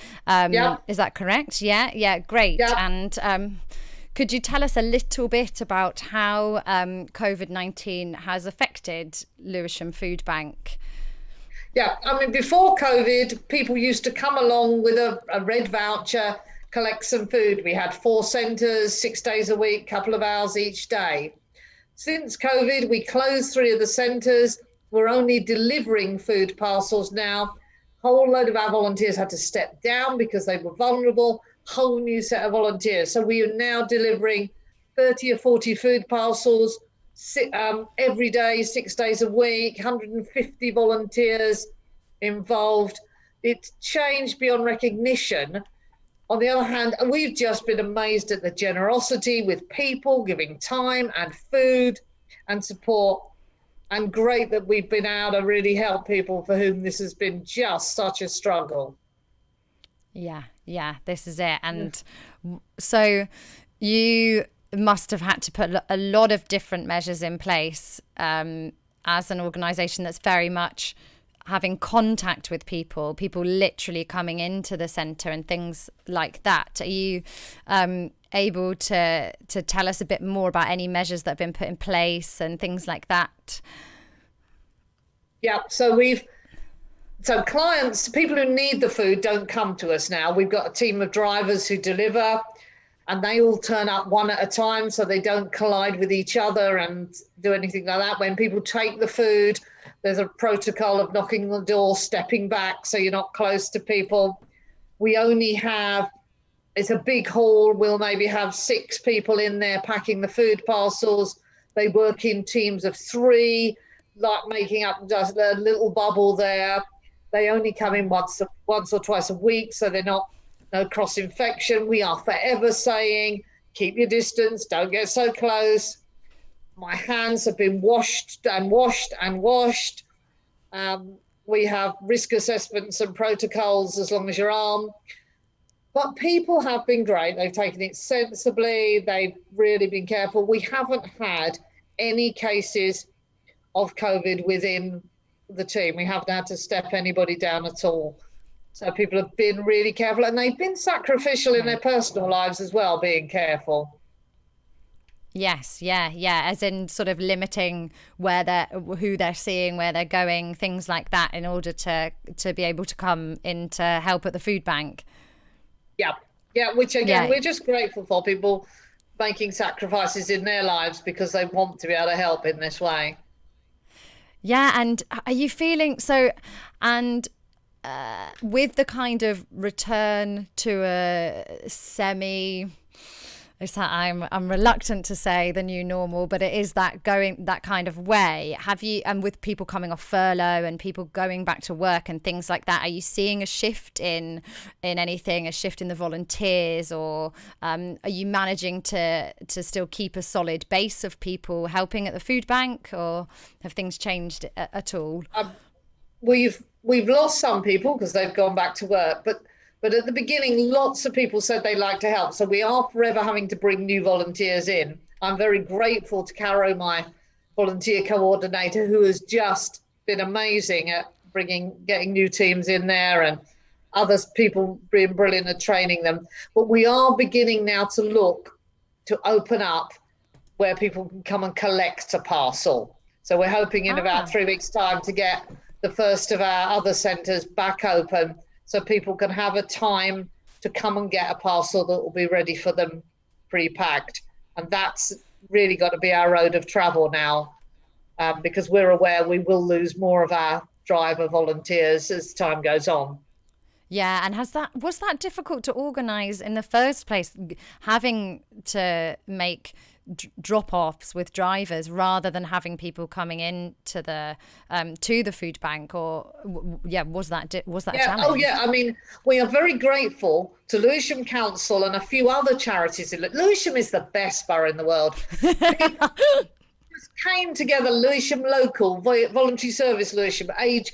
Is that correct? Yeah, great. Yeah. And could you tell us a little bit about how COVID-19 has affected Lewisham Foodbank? Yeah, I mean, before COVID, people used to come along with a red voucher, collect some food. We had 4 centres, 6 days a week, couple of hours each day. Since COVID, we closed 3 of the centres. We're only delivering food parcels now. A whole load of our volunteers had to step down because they were vulnerable. Whole new set of volunteers. So we are now delivering 30 or 40 food parcels every day, 6 days a week, 150 volunteers involved. It's changed beyond recognition. On the other hand, we've just been amazed at the generosity with people giving time and food and support. And great that we've been able to really help people for whom this has been just such a struggle. Yeah, this is it. And so you must have had to put a lot of different measures in place as an organisation that's very much having contact with people literally coming into the centre and things like that. Are you able to tell us a bit more about any measures that have been put in place and things like that? Yeah, So clients, people who need the food don't come to us now. We've got a team of drivers who deliver and they all turn up one at a time so they don't collide with each other and do anything like that. When people take the food, There's a protocol of knocking on the door, stepping back so you're not close to people. We only have, it's a big hall. We'll maybe have 6 people in there packing the food parcels. They work in teams of 3, like making up just a little bubble there. They only come in once or twice a week, so they're not, no cross infection. We are forever saying, keep your distance, don't get so close. My hands have been washed and washed and washed. We have risk assessments and protocols as long as your arm. But people have been great. They've taken it sensibly. They've really been careful. We haven't had any cases of COVID within the team. We haven't had to step anybody down at all. So people have been really careful, and they've been sacrificial in their personal lives as well, being careful. Yes, yeah, as in sort of limiting who they're seeing, where they're going, things like that, in order to be able to come in to help at the food bank. Yeah, which again, we're just grateful for people making sacrifices in their lives because they want to be able to help in this way. Yeah, and are you feeling so, and with the kind of return to a semi, I'm reluctant to say the new normal, but it is that going that kind of way. Have you, and with people coming off furlough and people going back to work and things like that, are you seeing a shift in anything, a shift in the volunteers, or are you managing to still keep a solid base of people helping at the food bank, or have things changed at all? We've lost some people because they've gone back to work, but at the beginning, lots of people said they'd like to help. So we are forever having to bring new volunteers in. I'm very grateful to Caro, my volunteer coordinator, who has just been amazing at getting new teams in there, and other people being brilliant at training them. But we are beginning now to look to open up where people can come and collect a parcel. So we're hoping in about 3 weeks' time to get the first of our other centres back open, so people can have a time to come and get a parcel that will be ready for them pre-packed. And that's really got to be our road of travel now, because we're aware we will lose more of our driver volunteers as time goes on. Yeah, and was that difficult to organise in the first place, having to make drop-offs with drivers rather than having people coming in to the food bank, or was that a challenge? Oh yeah, I mean, we are very grateful to Lewisham Council and a few other charities. Lewisham is the best borough in the world. Just came together, Lewisham Local, Voluntary Service Lewisham, Age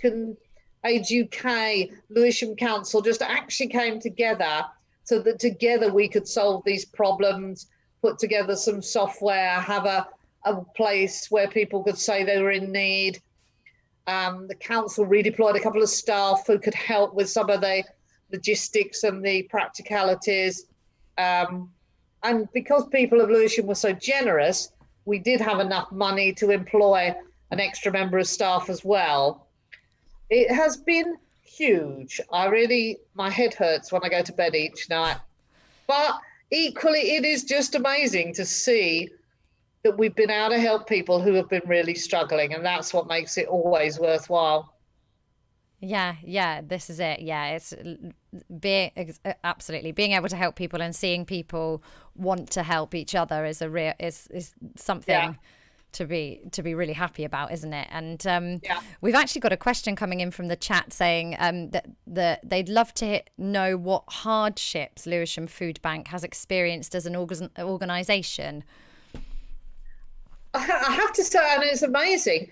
UK, Lewisham Council just actually came together so that together we could solve these problems, put together some software, have a place where people could say they were in need. The council redeployed a couple of staff who could help with some of the logistics and the practicalities. And because people of Lewisham were so generous, we did have enough money to employ an extra member of staff as well. It has been huge. My head hurts when I go to bed each night. But equally, it is just amazing to see that we've been able to help people who have been really struggling, and that's what makes it always worthwhile. Yeah, this is it. Yeah, it's absolutely being able to help people and seeing people want to help each other is something to be really happy about, isn't it? And we've actually got a question coming in from the chat saying that they'd love to know what hardships Lewisham Foodbank has experienced as an organisation. I have to say, and it's amazing,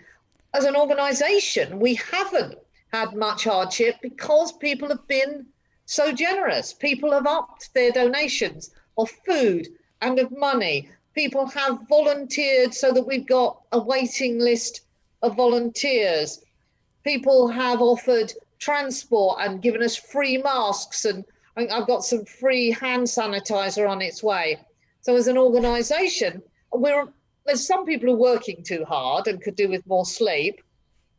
as an organisation, we haven't had much hardship because people have been so generous. People have upped their donations of food and of money. People have volunteered so that we've got a waiting list of volunteers. People have offered transport and given us free masks, and I've got some free hand sanitizer on its way. So as an organisation, there's some people who are working too hard and could do with more sleep,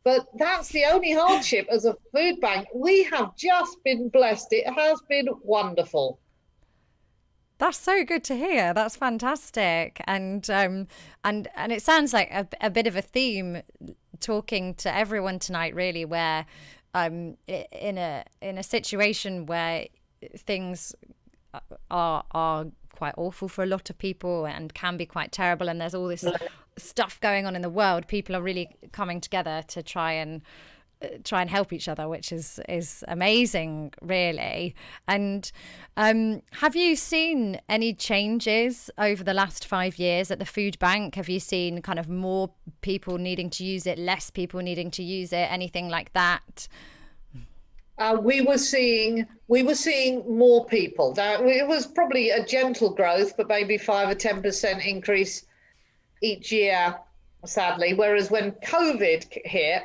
but that's the only hardship as a food bank. We have just been blessed. It has been wonderful. That's so good to hear. That's fantastic. And it sounds like a bit of a theme talking to everyone tonight, really, where in a situation where things are quite awful for a lot of people and can be quite terrible, and there's all this stuff going on in the world, people are really coming together to try and help each other, which is amazing, really. And have you seen any changes over the last 5 years at the food bank? Have you seen kind of more people needing to use it, less people needing to use it, anything like that? We were seeing more people. It was probably a gentle growth, but maybe 5 or 10% increase each year, sadly. Whereas when COVID hit,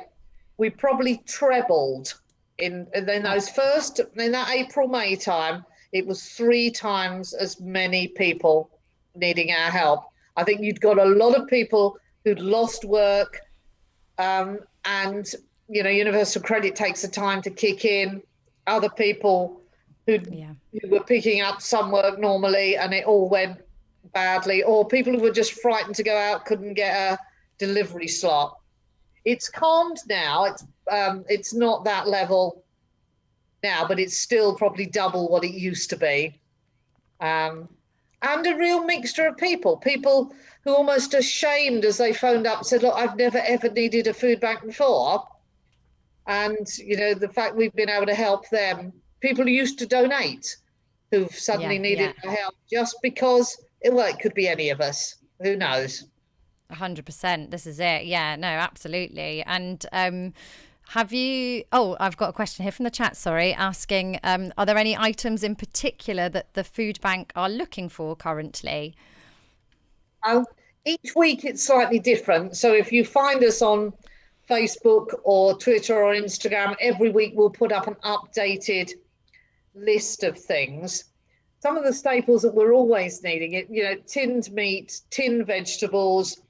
we probably trebled in that April-May time. It was 3 times as many people needing our help. I think you'd got a lot of people who'd lost work, and Universal Credit takes the time to kick in. Other people who were picking up some work normally and it all went badly, or people who were just frightened to go out, couldn't get a delivery slot. It's calmed now. It's not that level now, but it's still probably double what it used to be. And a real mixture of people who almost ashamed as they phoned up said, look, I've never ever needed a food bank before. And, the fact we've been able to help them, people who used to donate, who've suddenly needed our help just because, it could be any of us. Who knows? 100%. This is it. Yeah, no, absolutely. And have you... Oh, I've got a question here from the chat, sorry, asking, are there any items in particular that the food bank are looking for currently? Each week it's slightly different. So if you find us on Facebook or Twitter or Instagram, every week we'll put up an updated list of things. Some of the staples that we're always needing, tinned meat, tinned vegetables,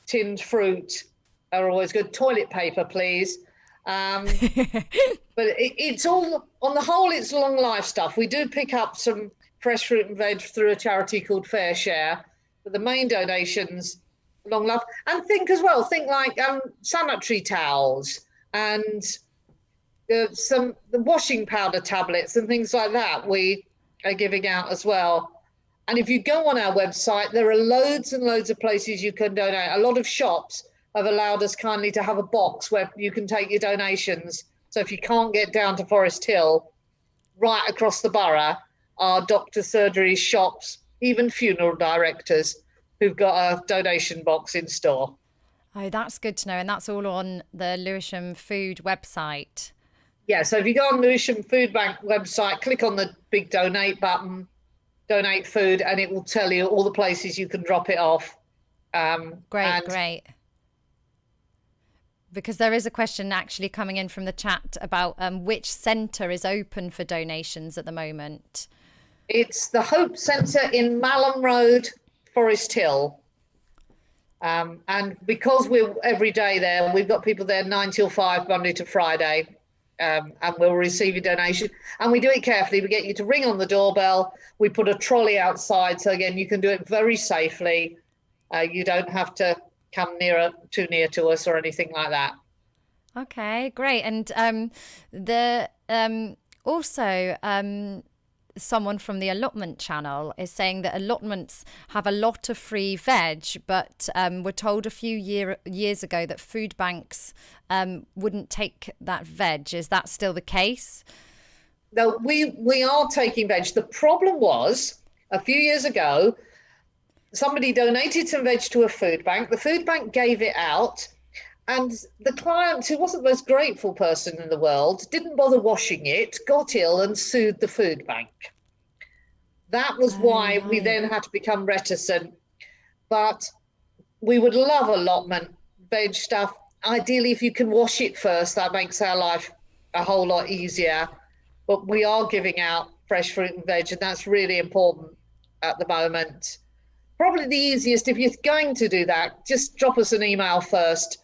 tinned fruit are always good. Toilet paper, please. But it's all, on the whole, it's long life stuff. We do pick up some fresh fruit and veg through a charity called Fair Share, but the main donations, long life. And think like sanitary towels and the washing powder tablets and things like that we are giving out as well. And if you go on our website, there are loads and loads of places you can donate. A lot of shops have allowed us kindly to have a box where you can take your donations. So if you can't get down to Forest Hill, right across the borough are doctor surgery shops, even funeral directors who've got a donation box in store. Oh, that's good to know. And that's all on the Lewisham Food website. Yeah, so if you go on Lewisham Foodbank website, click on the big donate button, donate food, and it will tell you all the places you can drop it off. Great. Because there is a question actually coming in from the chat about which centre is open for donations at the moment. It's the Hope Centre in Malham Road, Forest Hill. And because we're every day there, we've got people there 9 till 5, Monday to Friday. And we'll receive your donation, and we do it carefully. We get you to ring on the doorbell. We put a trolley outside, so again you can do it very safely. You don't have to come too near to us or anything like that. Okay, great. And someone from the allotment channel is saying that allotments have a lot of free veg, but we're told a few years ago that food banks wouldn't take that veg. Is that still the case? No, we are taking veg. The problem was a few years ago, somebody donated some veg to a food bank. The food bank gave it out, and the client, who wasn't the most grateful person in the world, didn't bother washing it, got ill and sued the food bank. That was why we then had to become reticent. But we would love allotment veg stuff. Ideally, if you can wash it first, that makes our life a whole lot easier. But we are giving out fresh fruit and veg, and that's really important at the moment. Probably the easiest, if you're going to do that, just drop us an email first,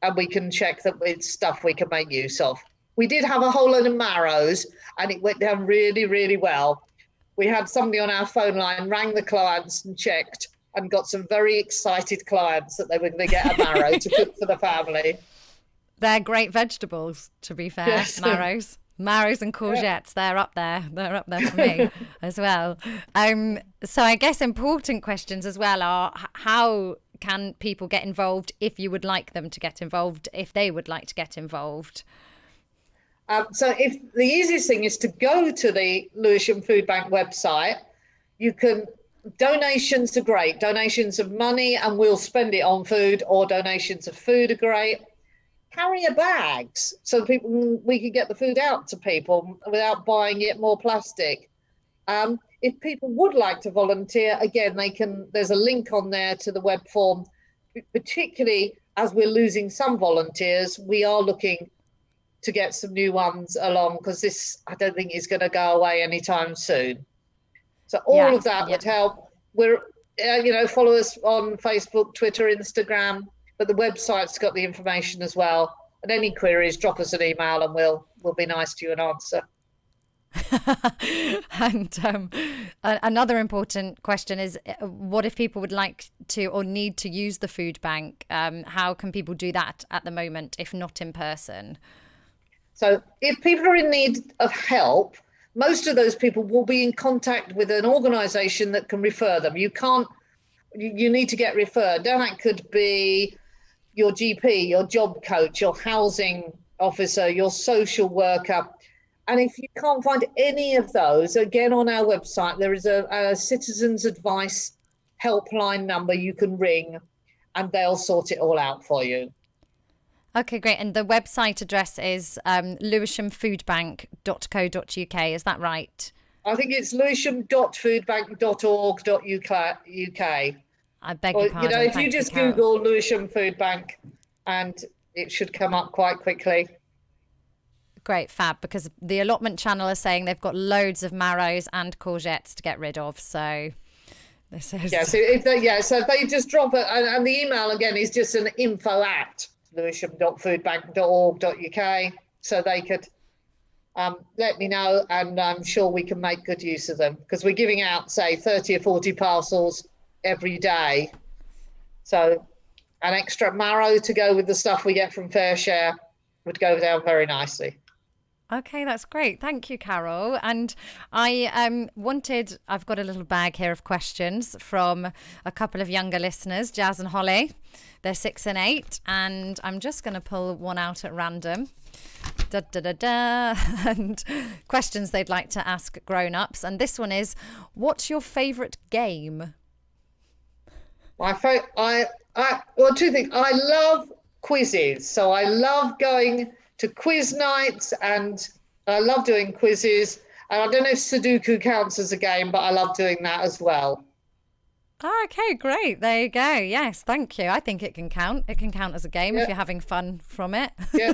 and we can check that it's stuff we can make use of. We did have a whole load of marrows, and it went down really, really well. We had somebody on our phone line, rang the clients and checked, and got some very excited clients that they were going to get a marrow to cook for the family. They're great vegetables, to be fair. Yes. Marrows and courgettes, they're up there. They're up there for me as well. So I guess important questions as well are, how can people get involved if you would like them to get involved, if they would like to get involved? So if the easiest thing is to go to the Lewisham Foodbank website, you can, donations are great. Donations of money and we'll spend it on food, or donations of food are great. Carrier bags, so we can get the food out to people without buying it more plastic. If people would like to volunteer, again, there's a link on there to the web form. Particularly as we're losing some volunteers, we are looking to get some new ones along, because this, I don't think, is going to go away anytime soon. So all of that would help. We're, follow us on Facebook, Twitter, Instagram, but the website's got the information as well. And any queries, drop us an email and we'll be nice to you and answer. And another important question is, what if people would like to or need to use the food bank? How can people do that at the moment, if not in person? So if people are in need of help, most of those people will be in contact with an organisation that can refer them. You need to get referred. And that could be your GP, your job coach, your housing officer, your social worker. And if you can't find any of those, again, on our website, there is a citizens advice helpline number you can ring, and they'll sort it all out for you. Okay, great. And the website address is lewishamfoodbank.co.uk. Is that right? I think it's lewisham.foodbank.org.uk. I beg your pardon. If you just Google Lewisham Foodbank, and it should come up quite quickly. Great, fab, because the allotment channel is saying they've got loads of marrows and courgettes to get rid of. So this is... So if they just drop it, and the email again is just an info@lewisham.foodbank.org.uk, so they could let me know, and I'm sure we can make good use of them, because we're giving out, say, 30 or 40 parcels every day. So an extra marrow to go with the stuff we get from Fair Share would go down very nicely. Okay, that's great. Thank you, Carol. And I've got a little bag here of questions from a couple of younger listeners, Jazz and Holly. They're 6 and 8, and I'm just going to pull one out at random. And questions they'd like to ask grown-ups. And this one is, what's your favourite game? Well, two things. I love quizzes. So I love going to quiz nights, and I love doing quizzes. And I don't know if Sudoku counts as a game, but I love doing that as well. Okay, great. There you go. Yes, thank you. I think it can count. It can count as a game if you're having fun from it. Yeah.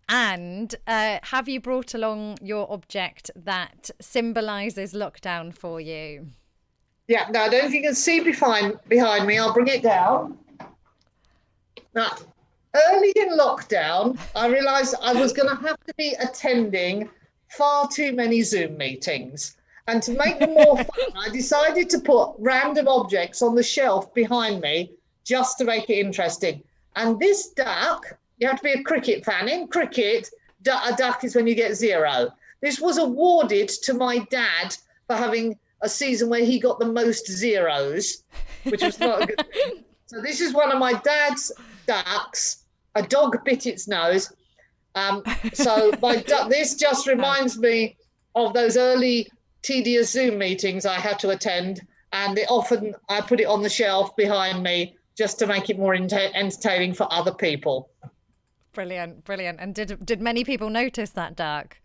And have you brought along your object that symbolises lockdown for you? Yeah, no, I don't know if you can see behind me. I'll bring it down. Now, early in lockdown, I realised I was going to have to be attending far too many Zoom meetings. And to make them more fun, I decided to put random objects on the shelf behind me just to make it interesting. And this duck, you have to be a cricket fan. In cricket, a duck is when you get 0. This was awarded to my dad for having a season where he got the most zeros, which was not a good thing. So this is one of my dad's ducks. A dog bit its nose. So this just reminds me of those early tedious Zoom meetings I had to attend, and I put it on the shelf behind me just to make it more entertaining for other people. Brilliant. And did many people notice that duck?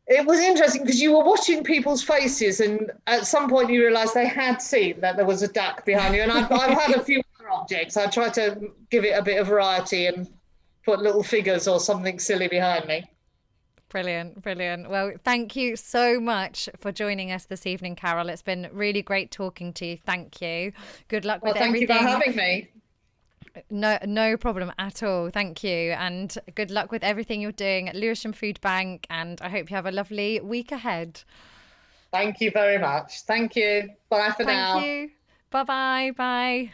It was interesting because you were watching people's faces, and at some point you realised they had seen that there was a duck behind you. And I've had a few other objects. I try to give it a bit of variety and put little figures or something silly behind me. Brilliant. Well, thank you so much for joining us this evening, Carol. It's been really great talking to you. Thank you. Good luck with everything. Thank you for having me. No problem at all. Thank you. And good luck with everything you're doing at Lewisham Foodbank. And I hope you have a lovely week ahead. Thank you very much. Thank you. Bye for now. Thank you. Bye-bye. Bye.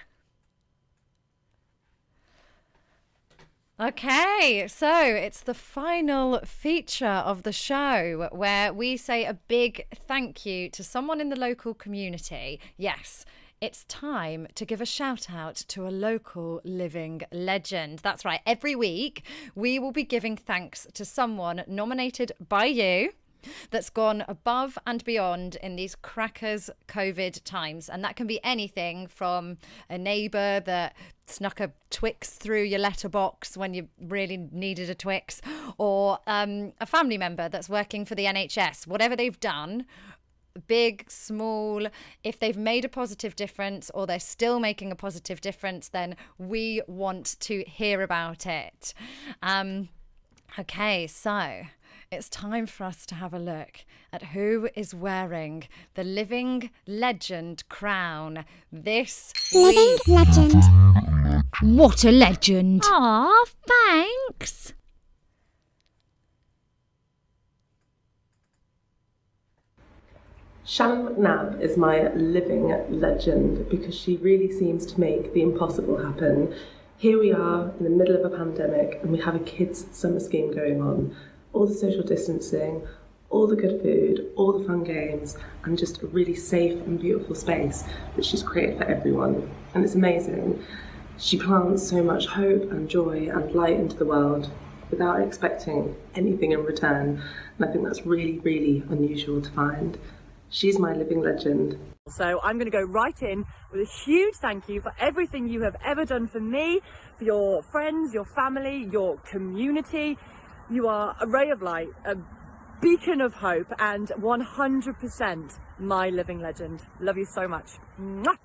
Okay, so it's the final feature of the show where we say a big thank you to someone in the local community. Yes, it's time to give a shout out to a local living legend. That's right. Every week we will be giving thanks to someone nominated by you that's gone above and beyond in these crackers COVID times. And that can be anything from a neighbour that snuck a Twix through your letterbox when you really needed a Twix, or a family member that's working for the NHS. Whatever they've done, big, small, if they've made a positive difference or they're still making a positive difference, then we want to hear about it. Okay, so it's time for us to have a look at who is wearing the Living Legend crown this Living week. Legend. What a legend. Aw, thanks. Shannon McNabb is my living legend because she really seems to make the impossible happen. Here we are in the middle of a pandemic and we have a kids' summer scheme going on. All the social distancing, all the good food, all the fun games, and just a really safe and beautiful space that she's created for everyone. And it's amazing. She plants so much hope and joy and light into the world without expecting anything in return. And I think that's really, really unusual to find. She's my living legend. So I'm going to go right in with a huge thank you for everything you have ever done for me, for your friends, your family, your community. You are a ray of light, a beacon of hope, and 100% my living legend. Love you so much. Mwah!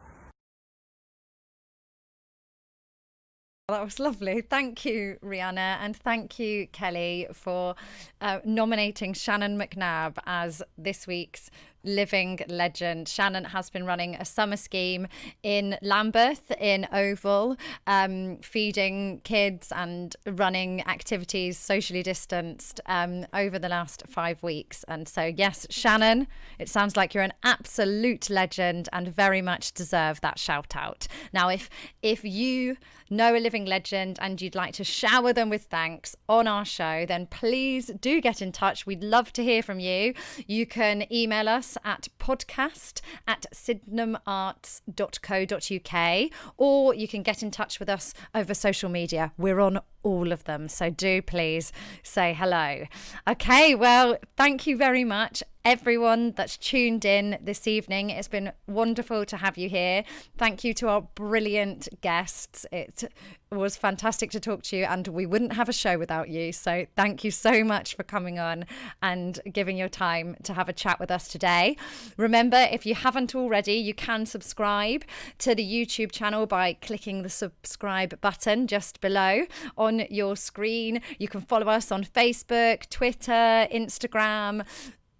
That was lovely. Thank you, Rihanna, and thank you, Kelly, for nominating Shannon McNabb as this week's living legend. Shannon has been running a summer scheme in Lambeth, in Oval, feeding kids and running activities socially distanced over the last 5 weeks. And so, yes, Shannon, it sounds like you're an absolute legend and very much deserve that shout out. Now, if you know a living legend and you'd like to shower them with thanks on our show, then please do get in touch. We'd love to hear from you. You can email us at podcast@sydenhamarts.co.uk, or you can get in touch with us over social media. We're on all of them, so do please say hello. Okay, well, thank you very much, everyone that's tuned in this evening. It's been wonderful to have you here. Thank you to our brilliant guests. It was fantastic to talk to you, and we wouldn't have a show without you. So thank you so much for coming on and giving your time to have a chat with us today. Remember, if you haven't already, you can subscribe to the YouTube channel by clicking the subscribe button just below on your screen. You can follow us on Facebook, Twitter, Instagram,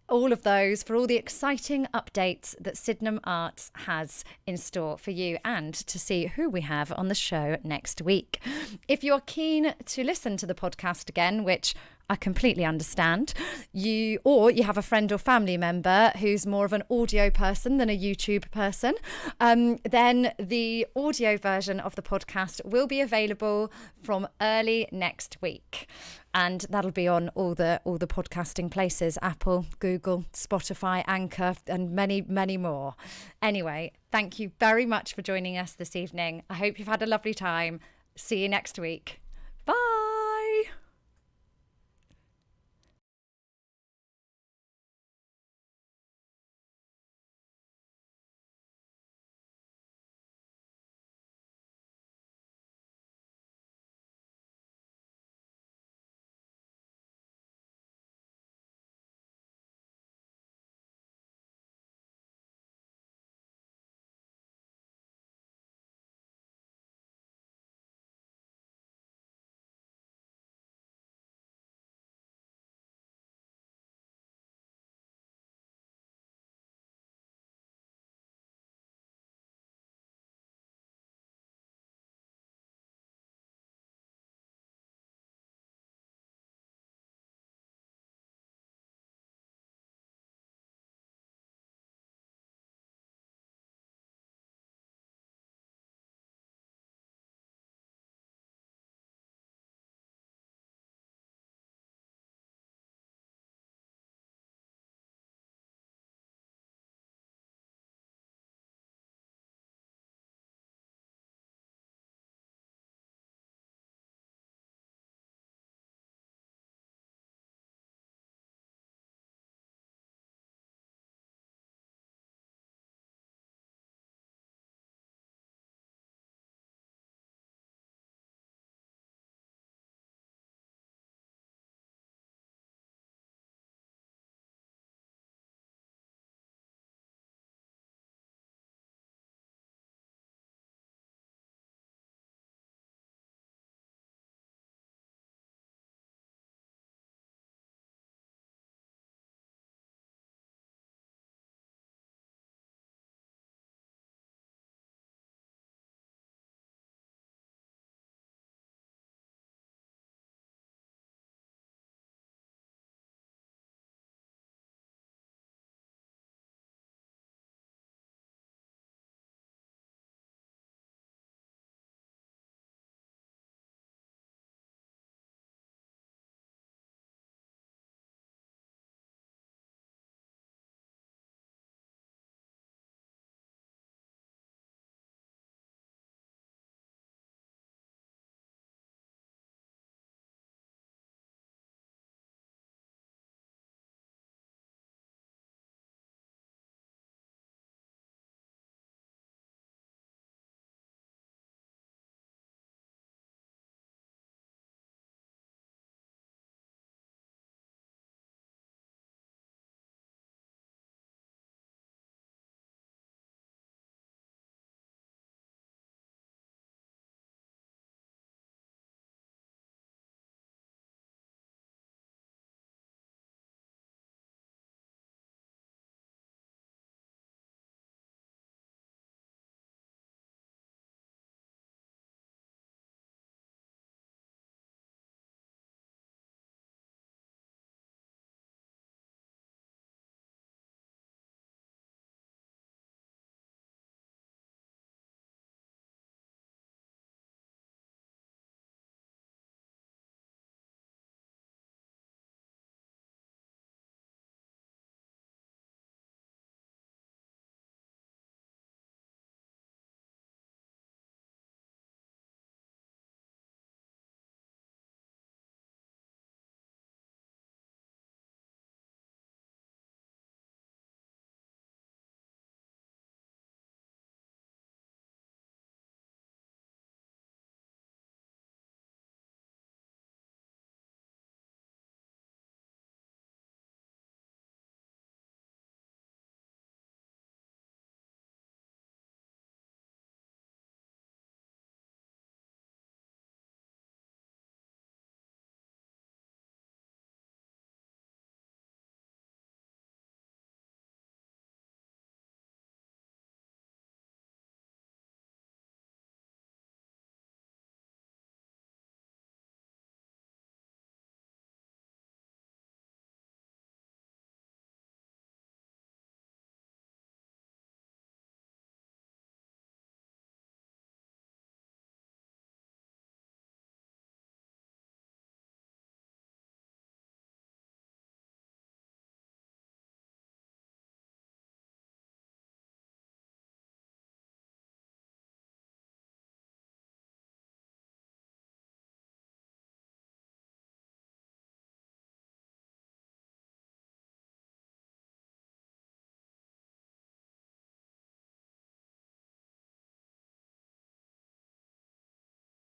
all of those, for all the exciting updates that Sydenham Arts has in store for you, and to see who we have on the show next week. If you're keen to listen to the podcast again, which I completely understand, you have a friend or family member who's more of an audio person than a YouTube person, then the audio version of the podcast will be available from early next week. And that'll be on all the podcasting places: Apple, Google, Spotify, Anchor, and many, many more. Anyway, thank you very much for joining us this evening. I hope you've had a lovely time. See you next week.